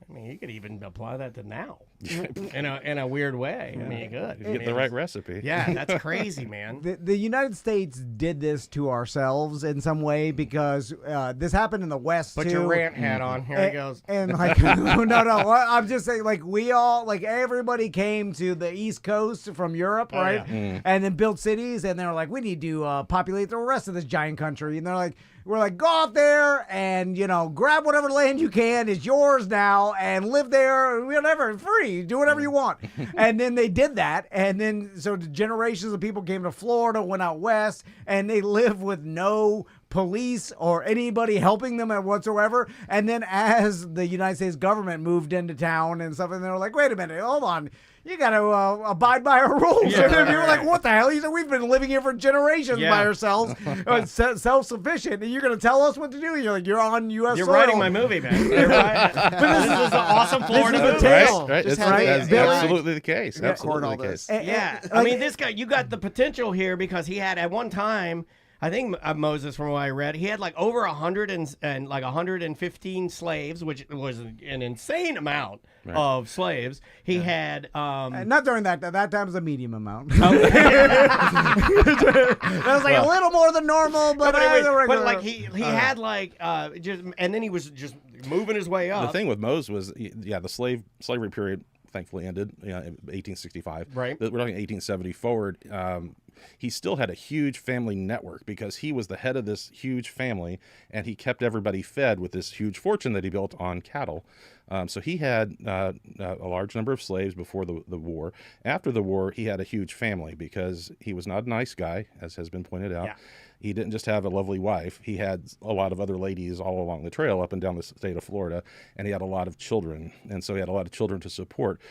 I mean, you could even apply that to now, in a weird way. I mean, you could. You get the right recipe. Yeah, that's crazy, man. The United States did this to ourselves in some way, because this happened in the West Put too. your rant hat on. Here it goes. And like, no, I'm just saying, like, we all, like, everybody came to the East Coast from Europe, right? yeah. And then built cities, and they were like, we need to populate the rest of this giant country. And they're like, we're like, go out there and, grab whatever land you can. It's yours now, and live there, whatever, free. Do whatever you want. And then they did that. And then, so generations of people came to Florida, went out west, and they lived with no police or anybody helping them whatsoever. And then as the United States government moved into town and stuff, and they were like, wait a minute, hold on. You got to abide by our rules. Yeah, and you were like, what the hell? He said, we've been living here for generations by ourselves, self-sufficient, and you're going to tell us what to do? You're like, you're on U.S. You're soil. writing my movie, man. This is an awesome Florida is a movie. tale. Right? Just It's have that's Billy- absolutely the case. Absolutely all the case. this. Yeah, I mean, this guy, you got the potential here, because he had at one time, I think Moses, from what I read, he had like over 100 and like 115 slaves, which was an insane amount of slaves. He had Not during that. That time was a medium amount. Oh. That was like a little more than normal, but, but like he had like just, and then he was just moving his way up. The thing with Mose was, the slavery period thankfully ended, in 1865. Right. We're talking 1870 forward. he still had a huge family network because he was the head of this huge family, and he kept everybody fed with this huge fortune that he built on cattle. So he had a large number of slaves before the war. After the war, he had a huge family because he was not a nice guy, as has been pointed out. Yeah. He didn't just have a lovely wife. He had a lot of other ladies all along the trail up and down the state of Florida, and he had a lot of children. And so he had a lot of children to support,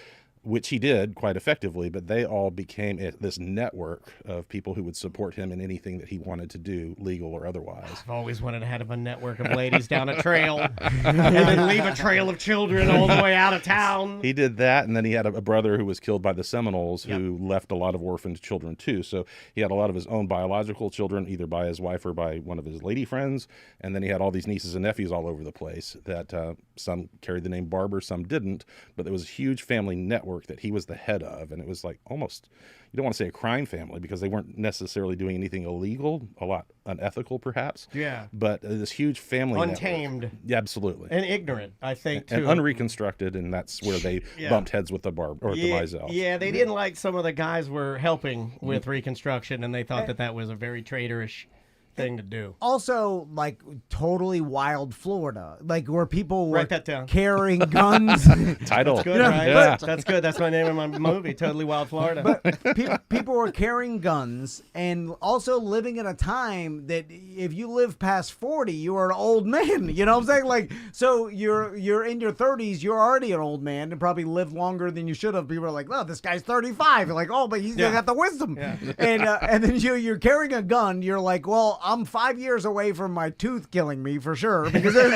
which he did quite effectively, but they all became this network of people who would support him in anything that he wanted to do, legal or otherwise. I've always wanted to have a network of ladies down a trail and then leave a trail of children all the way out of town. He did that, and then he had a brother who was killed by the Seminoles who left a lot of orphaned children too. So he had a lot of his own biological children, either by his wife or by one of his lady friends, and then he had all these nieces and nephews all over the place that some carried the name Barber, some didn't, but there was a huge family network that he was the head of, and it was like almost, you don't want to say a crime family because they weren't necessarily doing anything illegal, a lot unethical perhaps, but this huge family untamed network. Yeah, absolutely, and ignorant, I think, too, and unreconstructed, and that's where they bumped heads with the Barber or the Mizels. Yeah, they didn't like some of the guys were helping with Reconstruction, and they thought that was a very traitorish thing to do. Also, like totally wild Florida, like where people were Write that down. carrying guns. Title. That's good, right? Yeah. That's good. That's my name of my movie, Totally Wild Florida. But people were carrying guns and also living in a time that if you live past 40, you are an old man. You know what I'm saying? Like, so you're in your 30s, you're already an old man and probably lived longer than you should have. People are like, oh, this guy's 35. You're like, oh, but he's got the wisdom. Yeah. And then you're carrying a gun. You're like, well, I'm 5 years away from my tooth killing me for sure because like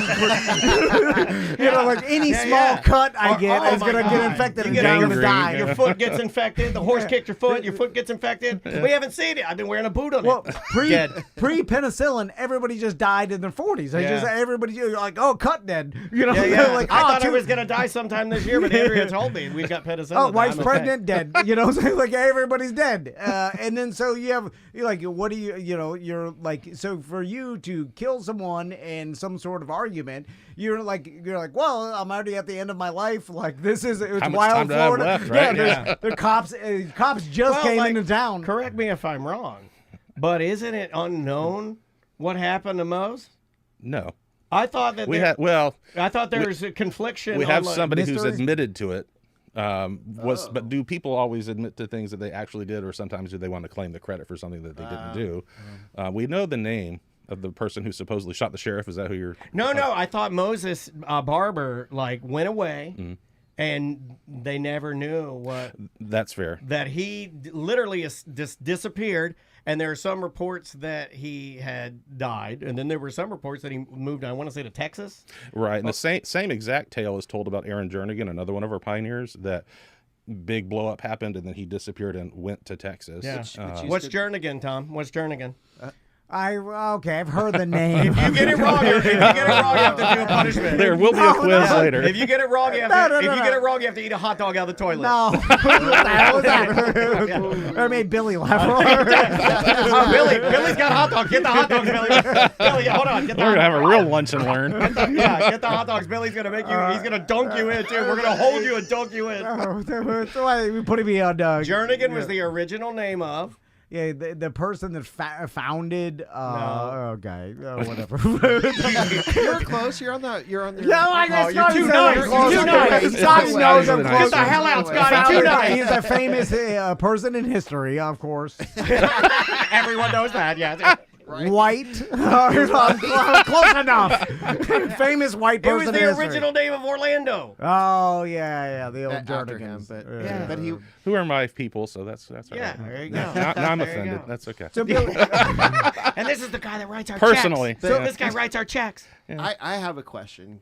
any small cut I get is gonna get infected and I'm gonna die. Your foot gets infected. The horse kicked your foot. Your foot gets infected. We haven't seen it. I've been wearing a boot on it. Pre-penicillin, everybody just died in their 40s. Everybody like, oh, cut dead. You know, like I thought I was gonna die sometime this year, but Andrea told me we've got penicillin. Oh, wife's pregnant, dead. You know, like everybody's dead. And then so you're like, what do you're like, so for you to kill someone in some sort of argument, you're like, well, I'm already at the end of my life. Like it's wild Florida. Left, right? The cops just came into town. Correct me if I'm wrong, but isn't it unknown what happened to Mose? No. I thought that I thought there was a confliction. We have somebody who's admitted to it. But do people always admit to things that they actually did, or sometimes do they want to claim the credit for something that they didn't do? We know the name of the person who supposedly shot the sheriff. Is that who you're? No. I thought Moses Barber went away, and they never knew what. That's fair. That he literally disappeared. And there are some reports that he had died, and then there were some reports that he moved, I want to say, to Texas. Right, and the same exact tale is told about Aaron Jernigan, another one of our pioneers, that big blow up happened, and then he disappeared and went to Texas. Yeah. What's Jernigan, Tom? What's Jernigan? I've heard the name. If you get it wrong, you have to do a punishment. There will be a quiz later. If you get it wrong, you have to eat a hot dog out of the toilet. No. What the hell is that? I made Billy laugh. Billy's got hot dogs. Get the hot dogs, Billy. Billy, hold on. We're gonna have a real lunch and learn. Get the hot dogs. Billy's gonna make you. He's gonna dunk you in too. We're gonna hold you and dunk you in. Why putting me on? Jernigan was the original name of. Yeah, the person that founded. Okay, whatever. You're close. You're on the. Yeah, I guess you're too nice. Scottie knows I'm close. Get the hell out, Scottie. Too nice. He's a famous person in history, of course. Everyone knows that. Yeah. Right. White. Close enough. Famous white person. It was the original name of Orlando. Oh yeah, the old Jernigan. But he. Who are my people? So that's all right. Yeah, there you go. Now I'm offended. That's okay. So and this is the guy that writes our personally. Checks. So this guy writes our checks. Yeah. I have a question.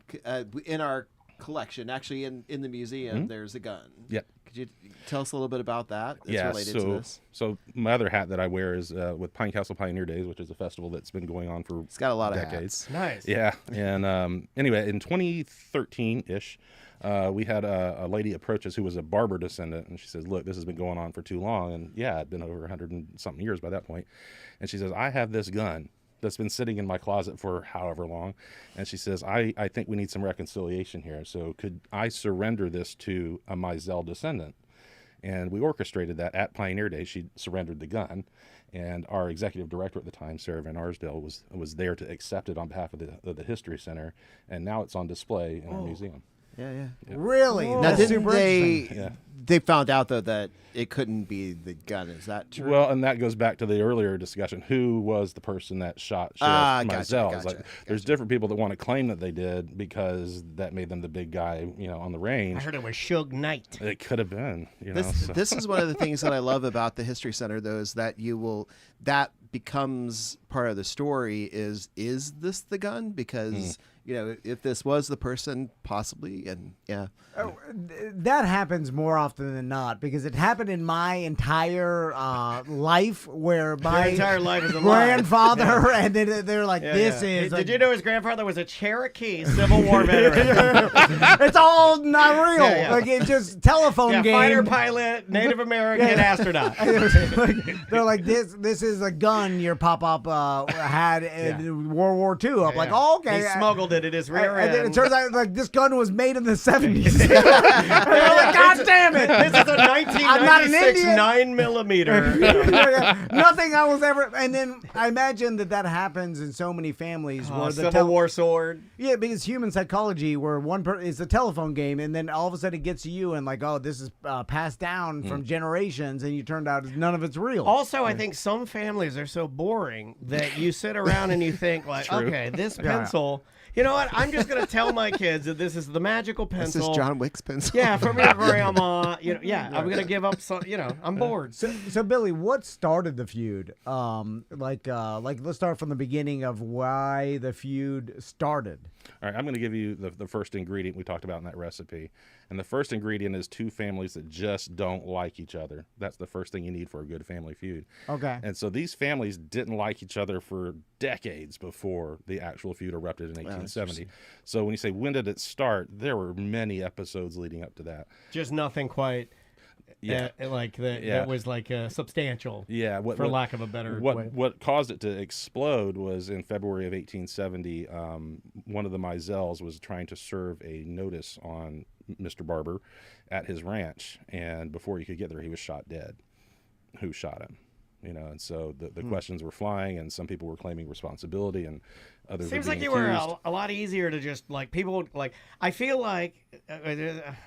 In our collection, actually in the museum, there's a gun. Yeah. Could you tell us a little bit about that? Related to this? So my other hat that I wear is with Pine Castle Pioneer Days, which is a festival that's been going on for it's got a lot decades. Of hats. Nice. Yeah. And anyway, in 2013-ish, we had a lady approach us who was a Barber descendant, and she says, look, this has been going on for too long. And yeah, it'd been over 100 and something years by that point. And she says, I have this gun that's been sitting in my closet for however long. And she says, I think we need some reconciliation here. So could I surrender this to a Mizell descendant? And we orchestrated that at Pioneer Day. She surrendered the gun, and our executive director at the time, Sarah Van Arsdale, was there to accept it on behalf of the History Center, and now it's on display in our museum. Yeah. Really? Now, That's didn't super interesting. they found out, though, that it couldn't be the gun. Is that true? Well, and that goes back to the earlier discussion. Who was the person that shot Sheriff Mizell? Gotcha. There's different people that want to claim that they did because that made them the big guy, on the range. I heard it was Suge Knight. It could have been, This is one of the things that I love about the History Center, though, is that that becomes part of the story. Is this the gun? Because if this was the person, possibly, and that happens more often than not, because it happened in my entire life, where my entire life is a lie. grandfather, and then they're like, "This is." Did you know his grandfather was a Cherokee Civil War veteran? It's all not real. Yeah. Like, it's just telephone game. Fighter pilot, Native American astronaut. They're like, this is a gun your pop-up had in World War II. I'm like, oh, okay. He smuggled it at his rear and then end. it turns out like this gun was made in the 70s. They're like, God damn it! This is a 1996 9mm. Nothing I was ever. And then I imagine that happens in so many families where the Civil War sword. Yeah, because human psychology, where it's a telephone game, and then all of a sudden it gets to you, and like, oh, this is passed down from generations, and you turned out none of it's real. Also, I think some families are so boring that you sit around and you think like, okay, this pencil. You know what? I'm just going to tell my kids that this is the magical pencil. This is John Wick's pencil. Yeah, from your grandma. I'm going to give up some. I'm bored. So Billy, what started the feud? Let's start from the beginning of why the feud started. All right, I'm going to give you the first ingredient we talked about in that recipe. And the first ingredient is two families that just don't like each other. That's the first thing you need for a good family feud. Okay. And so these families didn't like each other for decades before the actual feud erupted in 1870. So when you say, when did it start? There were many episodes leading up to that. Just nothing quite. That was substantial. Yeah, for lack of a better way. What caused it to explode was in February of 1870. One of the Mizells was trying to serve a notice on Mr. Barber at his ranch, and before he could get there, he was shot dead. Who shot him? And so the questions were flying, and some people were claiming responsibility, and others Seems were like being you were accused. a lot easier to just people I feel like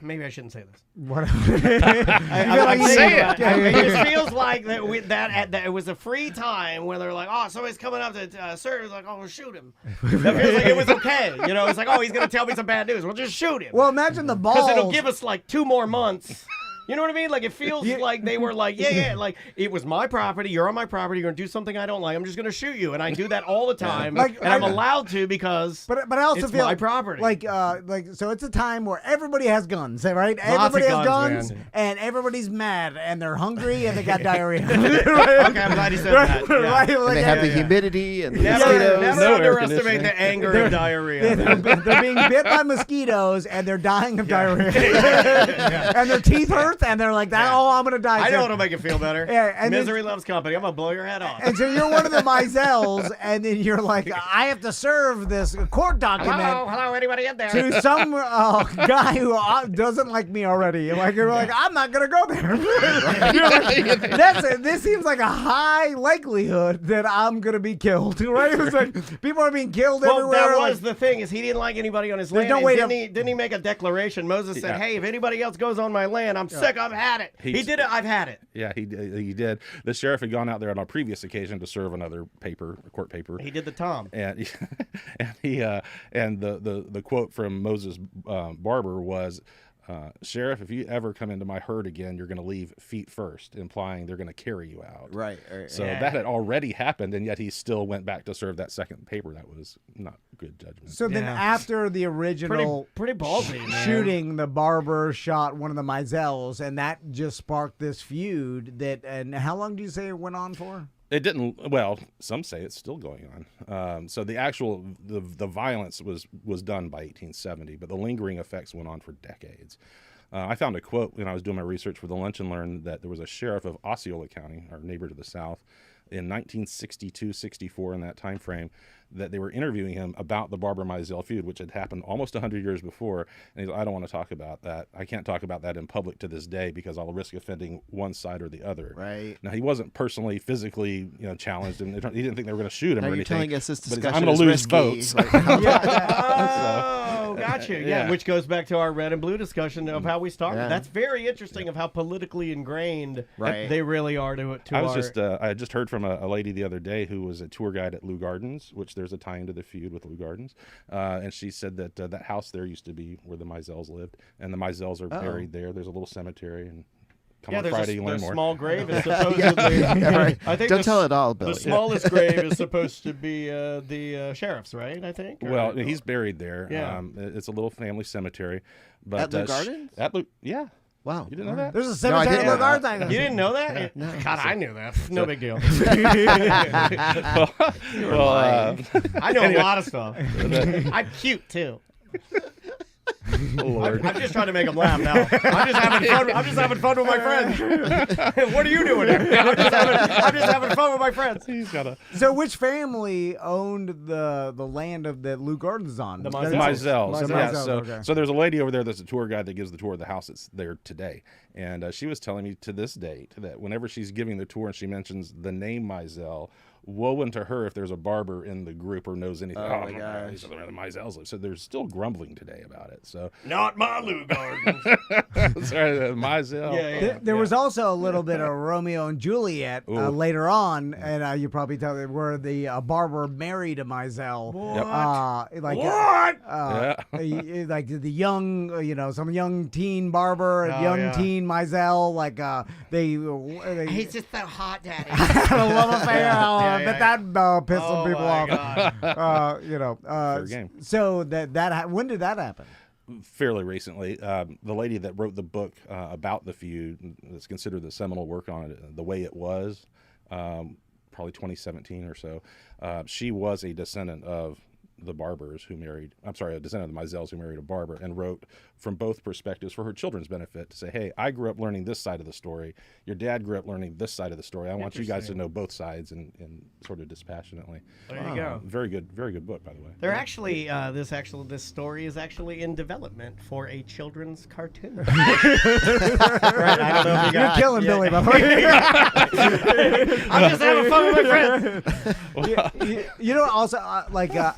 maybe I shouldn't say this. What? I'm saying it just feels like that it was a free time where they're like, oh, somebody's coming up to serve. It's like, oh, we'll shoot him. That feels like it was okay. It's like, oh, he's gonna tell me some bad news. We'll just shoot him. Well, imagine the balls. Because it'll give us 2 more months. You know what I mean? Like, it feels like they were like, like, it was my property. You're on my property. You're going to do something I don't like. I'm just going to shoot you. And I do that all the time. And I'm allowed to because but I also it's feel my property. So it's a time where everybody has guns, right? Lots Everybody of has guns, guns, and everybody's mad, and they're hungry, and they got diarrhea. Okay, I'm glad you said that. Yeah. Right? And they have the humidity and the Never mosquitoes. underestimate the anger of diarrhea. They're being bit by mosquitoes, and they're dying of diarrhea. And their teeth hurt, and they're like, oh, I'm going to die. I know what'll make it feel better. And Misery loves company. I'm going to blow your head off. And so you're one of the Mizells, and then you're like, I have to serve this court document. Hello, anybody in there? To some guy who doesn't like me already. You're like, I'm not going to go there. This seems like a high likelihood that I'm going to be killed. Right? It's like people are being killed everywhere. That was the thing, is he didn't like anybody on his land. No way didn't he make a declaration? Moses said, hey, if anybody else goes on my land, I'm sick. I've had it. He did it. I've had it. Yeah, he did. The sheriff had gone out there on a previous occasion to serve another court paper. He did the Tom. And the quote from Moses Barber was, Sheriff, if you ever come into my herd again, you're going to leave feet first, implying they're going to carry you out. Right. So that had already happened, and yet he still went back to serve that second paper. That was not good judgment. So then after the original pretty ballsy, shooting, the barber shot one of the Mizells, and that just sparked this feud. And how long do you say it went on for? It didn't. Well, some say it's still going on. So the actual the violence was done by 1870, but the lingering effects went on for decades. I found a quote when I was doing my research for the Lunch and Learn that there was a sheriff of Osceola County, our neighbor to the south, in 1962-64, in that time frame, that they were interviewing him about the Barber Mizell feud, which had happened almost 100 years before. And he's like, I don't want to talk about that. I can't talk about that in public to this day because I'll risk offending one side or the other. Right. Now, he wasn't personally, physically, challenged, and he didn't think they were going to shoot him Now or you're anything. telling us this but he's discussion like, I'm going to lose risky. votes. Oh, gotcha. Yeah, which goes back to our red and blue discussion of how we started. Yeah. That's very interesting of how politically ingrained Right. they really are to I had just heard from a lady the other day who was a tour guide at Lou Gardens, which there's a tie into the feud with Lou Gardens, and she said that that house there used to be where the Mizells lived, and the Mizells are buried there. There's a little cemetery, and come on Friday you learn more. Small grave is supposedly. Right. I think Don't tell it all, Billy. The smallest grave is supposed to be the sheriff's, right? I think. Well, he's buried there. Yeah. It's a little family cemetery. But, At Lou Gardens? At Lou, yeah. Wow. You didn't know that? There's a No, I cemetery didn't in know Lou that. Gardens. You didn't know that? No. God, I knew that. No big deal. I know a lot of stuff. I'm cute too. Lord. I'm just trying to make them laugh now. I'm just having fun with my friends. What are you doing there? I'm just having fun with my friends. He's got a So which family owned the land of that Lou Gardens is on? The Mizells. Yeah, okay. so there's a lady over there that's a tour guide that gives the tour of the house that's there today. And she was telling me to this date that whenever she's giving the tour and she mentions the name Mizell, woe unto her if there's a barber in the group or knows anything. Oh my gosh. These are where the Mizells live. So there's still grumbling today about it. So Not my Lou Gardens. sorry, Mizell. Yeah. There was also a little bit of Romeo and Juliet later on, and you probably tell me where the barber married a Mizell. What? Like Yeah. like the young, some young teen barber, young teen Mizell, like they He's just so hot, Daddy. had a love affair. Yeah. But that pissed some people my off. God. Fair game. So when did that happen? Fairly recently. The lady that wrote the book about the feud, that's considered the seminal work on it, The Way It Was, probably 2017 or so, she was a descendant of the Barbers who married, a descendant of the Mizells who married a barber, and wrote from both perspectives for her children's benefit to say, hey, I grew up learning this side of the story. Your dad grew up learning this side of the story. I want you guys to know both sides and sort of dispassionately. There you go. Very good book, by the way. They're actually this story is actually in development for a children's cartoon. Right, I don't know if You're killing Billy, by the way. I'm just having fun with my friends. You know, also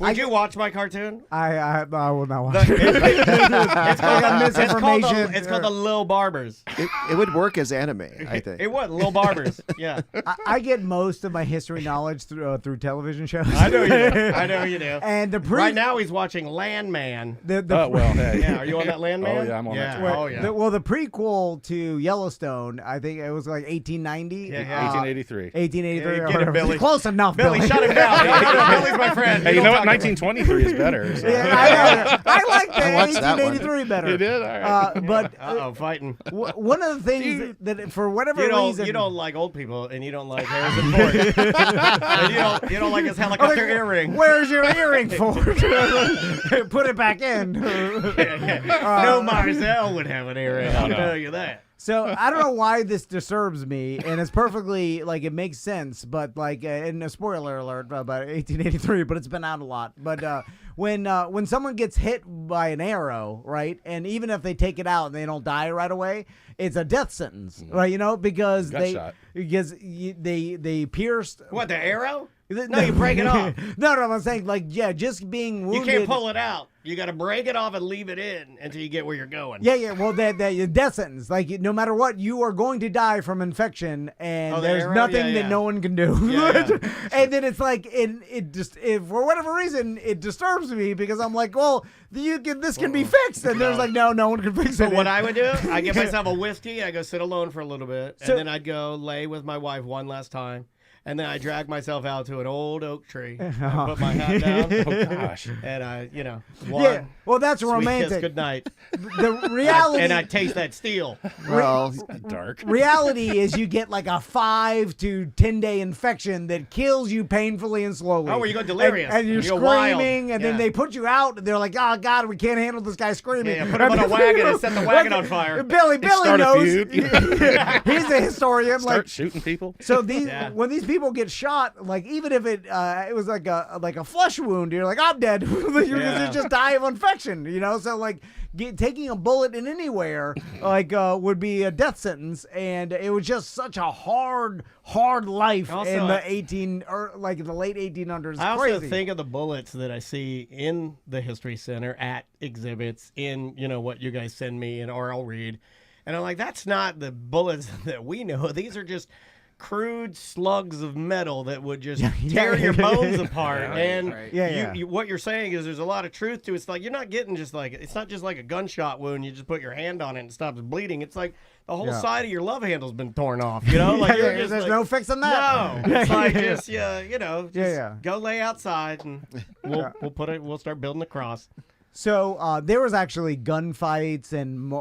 Would you watch my cartoon? I will not watch. It's called misinformation. It's called the Lil Barbers. It would work as anime, I think. It would, Lil Barbers. Yeah. I get most of my history knowledge through television shows. I know you do. I know you do. And right now he's watching Landman. Hey. Yeah, are you on that Landman? Oh, yeah, I'm on that. Oh, yeah. The prequel to Yellowstone, I think it was like 1890. Yeah. 1883. 1883. Yeah, or get it, whatever. Billy. Close enough, Billy, shut him down. Billy's my friend. Hey, you know what? 1923 is better. So. Yeah, I like the I watched that one. 1883 better. You did? All right. But fighting. one of the things that for whatever reason you don't like old people and you don't like Harrison Ford. And you don't like his helicopter earring. Where's your earring for? Put it back in. No Marzell would have an earring. I'll tell you that. So I don't know why this disturbs me, and it's perfectly it makes sense. But and a spoiler alert about 1883, but it's been out a lot. But when someone gets hit by an arrow, right, and even if they take it out and they don't die right away, it's a death sentence, right? Because they pierced What, the arrow? No, you break it off. No, I'm saying just being wounded. You can't pull it out. You got to break it off and leave it in until you get where you're going. Yeah. Well, that death sentence. No matter what, you are going to die from infection, and there's arrow? nothing that no one can do. Yeah. And then it's it for whatever reason it disturbs me because I'm like, well, this can be fixed, and there's no one can fix it. But what I would do, I get myself a whiskey, I go sit alone for a little bit, and then I'd go lay with my wife one last time. And then I drag myself out to an old oak tree, and put my hat down, Oh, gosh. and I, Yeah, well, that's sweet romantic. kiss goodnight. The reality, And I taste that steel. Well, Dark. reality is you get like a 5 to 10 day infection that kills you painfully and slowly. Oh, where you go delirious. And you're You go wild. screaming, and then Yeah. they put you out, and they're like, oh, God, we can't handle this guy screaming. Yeah, put him on a wagon and set the wagon on fire. Billy Start a knows. feud. He's a historian. Start shooting people. So when these people people get shot, like even if it was like a flesh wound, you're like, I'm dead. You just die of infection, you know. So like taking a bullet in anywhere like would be a death sentence, and it was just such a hard life Also, in the late 1800s. I also Crazy. think of the bullets that I see in the History Center at exhibits, in what you guys send me and or I'll read, and I'm like, that's not the bullets that we know. These are just crude slugs of metal that would just tear your bones apart. And what you're saying is there's a lot of truth to it. It's like you're not getting it's not just like a gunshot wound. You just put your hand on it and it stops bleeding. It's like the whole side of your love handle's been torn off. You know, like there's no fixing that. No, it's like just go lay outside and we'll start building a cross. So there was actually gunfights and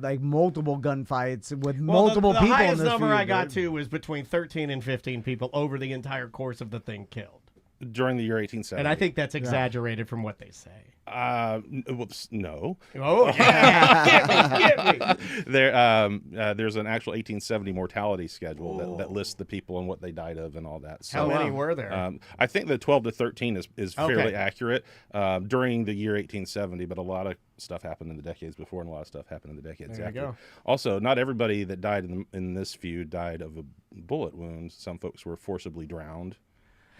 like multiple gunfights with multiple people. The highest in this number feud, I got right? to was between 13 and 15 people over the entire course of the thing killed. During the year 1870. And I think that's exaggerated from what they say. No. Oh, yeah. Get me. There's an actual 1870 mortality schedule that lists the people and what they died of and all that. So, How many were there? I think the 12 to 13 is fairly accurate during the year 1870, but a lot of stuff happened in the decades before and a lot of stuff happened in the decades There you after. go. Also, not everybody that died in this feud died of a bullet wound. Some folks were forcibly drowned.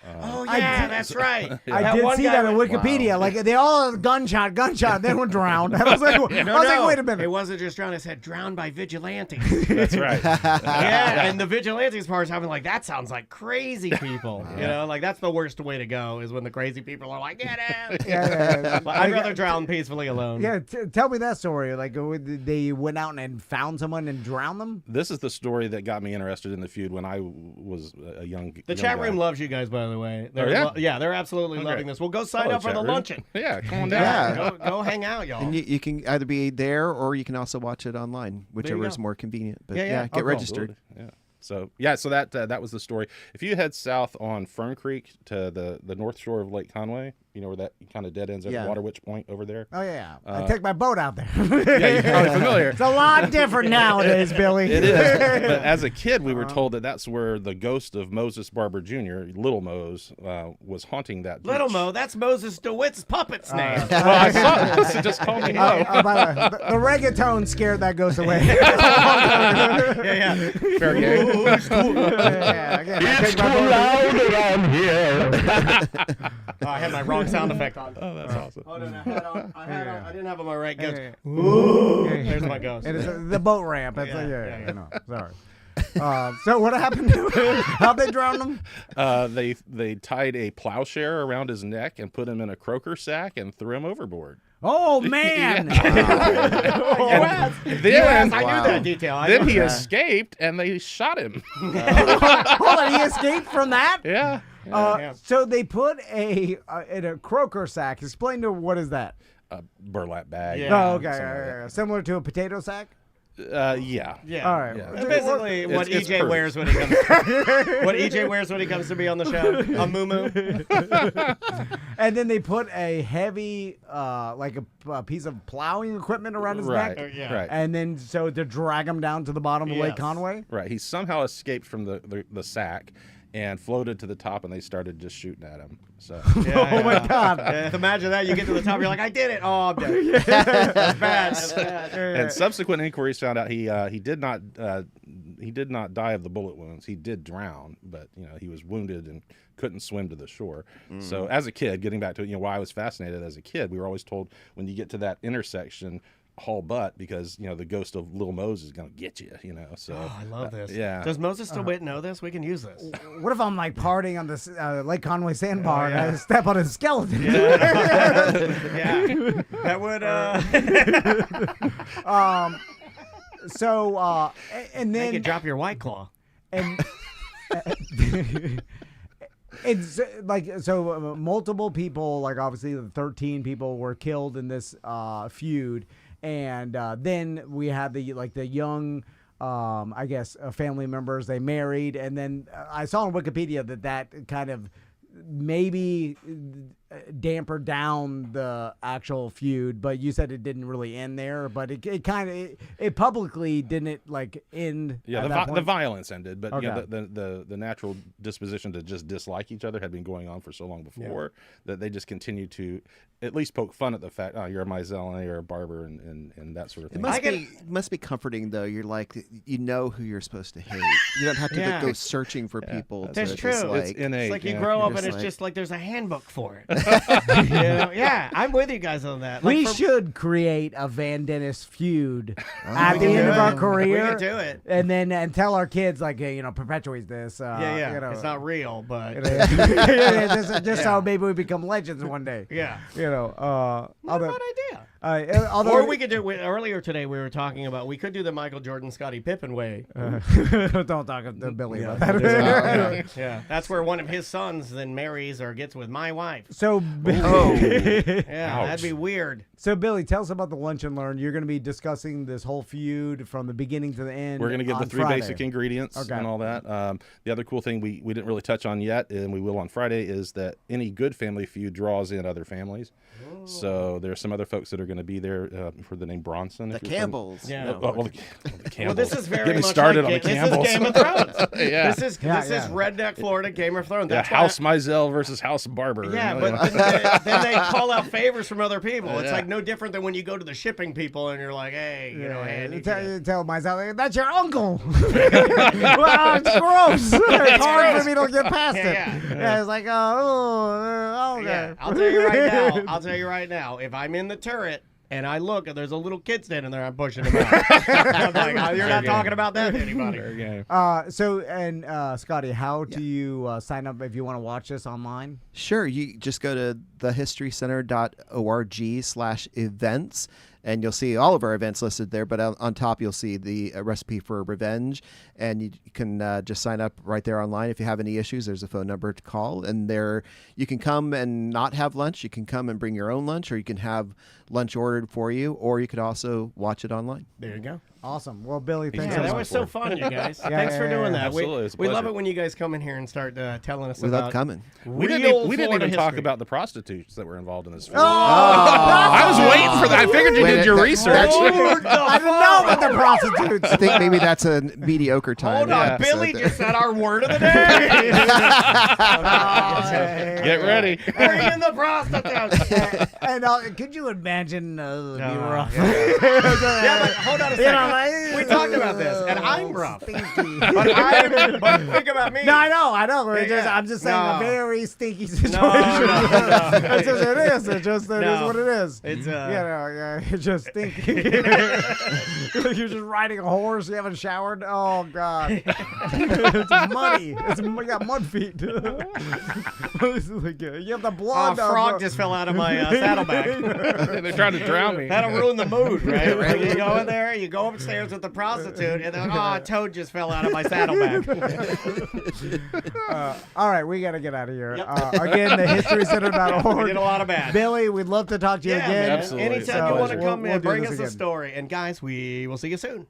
That's right. I did see that on Wikipedia. Like they all gunshot, then were drowned. I was like, wait a minute. It wasn't just drowned. It said drowned by vigilantes. That's right. And the vigilantes part is having like, that sounds like crazy people. You know, like that's the worst way to go is when the crazy people are like, get out. I'd rather drown peacefully alone. Yeah, tell me that story. Like they went out and found someone and drowned them. This is the story that got me interested in the feud when I was a young. The chat room loves you guys, by the way. Oh, yeah? They're absolutely loving this. Well, go sign up for the chat room. luncheon. Yeah, come on down. Yeah. Go hang out, y'all. And you can either be there or you can also watch it online, whichever is more convenient. But get registered. Yeah. So that was the story. If you head south on Fern Creek to the north shore of Lake Conway, you know where that kind of dead ends at Water Witch Point over there. Oh yeah, I take my boat out there. Yeah, you're probably familiar. It's a lot different nowadays, Billy. It is. But as a kid, we were told that's where the ghost of Moses Barber Jr., Little Mose, was haunting that. Little beach. Mo, that's Moses DeWitt's puppet's name. Well, I saw it. So just call me Mo. By the way, the reggaeton scared that ghost away. Fair game. It's too loud around here. I had my wrong sound effect on. Oh, that's awesome. Oh, no, I didn't have on my right ghost. There's my ghost. And it's the boat ramp. It's sorry. So what happened to him? How'd they drown him? They tied a plowshare around his neck and put him in a croaker sack and threw him overboard. Oh man! Then, I knew that detail. Then he escaped and they shot him. Hold on, he escaped from that? Yeah. So they put in a croaker sack. Explain to what is that? A burlap bag. Oh, okay. Similar to a potato sack? Yeah. All right. Yeah. Basically, what It's EJ wears when he comes. What EJ wears when he comes to be on the show. A muumuu. And then they put a heavy, like a piece of plowing equipment around his neck. Right. And then so to drag him down to the bottom of Lake Conway. Right. He somehow escaped from the sack and floated to the top, and they started just shooting at him. So. Oh my God! Imagine that. You get to the top, you're like, I did it. Oh, I'm dead. That's bad. That's bad. And subsequent inquiries found out he did not die of the bullet wounds. He did drown, but he was wounded and couldn't swim to the shore. So as a kid, getting back to why I was fascinated as a kid, we were always told when you get to that intersection, haul butt because the ghost of Little Mose is gonna get you. So I love this. Yeah. Does Moses DeWitt know this? We can use this. What if I'm like partying on this Lake Conway sandbar and I step on his skeleton? Yeah. That would. So and then Make you drop your White Claw. And it's like multiple people, like obviously the 13 people were killed in this feud, and then we had the young I guess family members, they married, and then I saw on Wikipedia that kind of maybe damper down the actual feud, but you said it didn't really end there. But it kind of it publicly didn't like end. Yeah, the violence ended, but Okay. you know, the natural disposition to just dislike each other had been going on for so long before that they just continued to at least poke fun at the fact, oh, you're a Mizell, you're a barber, and that sort of thing. It must be comforting though. You're like, you know who you're supposed to hate. You don't have to go searching for people. That's to true. dislike. It's innate. It's like you yeah. grow up You're and just it's like- just like there's a handbook for it. You know? Yeah, I'm with you guys on that. Like We for- should create a Van Dennis feud at We the can end do of it. our We career. can do it. And tell our kids like, hey, perpetuate this. Yeah. You know, It's not real, but just so maybe we become legends one day. yeah. Not Not a although, bad idea. although Or we could do earlier today. We were talking about we could do the Michael Jordan, Scottie Pippen way. don't talk to Billy about that. Yeah, that's where one of his sons then marries or gets with my wife. So, Yeah, that'd be weird. So Billy, tell us about the Lunch and Learn. You're going to be discussing this whole feud from the beginning to the end. We're going to give the on 3 Friday. basic ingredients Okay. and all that. The other cool thing we didn't really touch on yet, and we will on Friday, is that any good family feud draws in other families. So there are some other folks that are going to be there for the name Bronson. The if you're from- Campbells. Yeah. Well, the Well, Campbells. this is very Getting much started like on the this Campbells. is Game of Thrones. Yeah. This is Yeah. redneck Florida Game of Thrones. Yeah, That's why- House Mizell versus House Barber. Yeah, you know, but then they call out favors from other people. It's Yeah. like no different than when you go to the shipping people and you're like, hey, you know, hey, I need you to- Tell myself that's your uncle. Well, it's gross. It's hard for me to get past it. Yeah. It's like, okay. Yeah, I'll tell you right now. If I'm in the turret and I look and there's a little kid standing there, I'm pushing him out. I'm like, oh, you're not talking about that to anybody. Scottie, how do you sign up if you want to watch this online? Sure, you just go to thehistorycenter.org/events, and you'll see all of our events listed there. But on top, you'll see the recipe for revenge, and you can just sign up right there online. If you have any issues, there's a phone number to call, and there you can come and not have lunch. You can come and bring your own lunch, or you can have lunch ordered for you, or you could also watch it online. There you go. Awesome. Well, Billy, thanks Yeah, so that much. was so fun, you guys. Thanks for yeah, doing yeah. that. Absolutely, it's a We love pleasure. it when you guys come in here and start telling us We about love coming. We didn't even talk about the prostitutes that were involved in this feud. I was waiting for that. I figured you did your research. I didn't know about the prostitutes. I think maybe that's a mediocre time. Hold on, episode Billy there. just said our word of the day. Get ready. Bring in the prostitutes. And could you imagine it'd be rough? Yeah, but hold on a second. We talked about this, and I'm rough. But think about me. No, I know. Yeah. I'm just saying No. a very stinky situation. No. It's just, it is. It just it is No. what it is. It's It's just stinky. You're just riding a horse. You haven't showered. Oh God, it's muddy. You got mud feet. It's like, you have the blood. frog just fell out of my saddlebag. They're trying to drown me. That'll ruin the mood, right? Like you go in there, you go upstairs with the prostitute, and then, a toad just fell out of my saddlebag. All right, we got to get out of here. Again, the historycenter.org. We did a lot of bad. Billy, we'd love to talk to you Yeah, again. man. Absolutely. Anytime So you want to we'll come do in, bring this us a again. story. And guys, we will see you soon.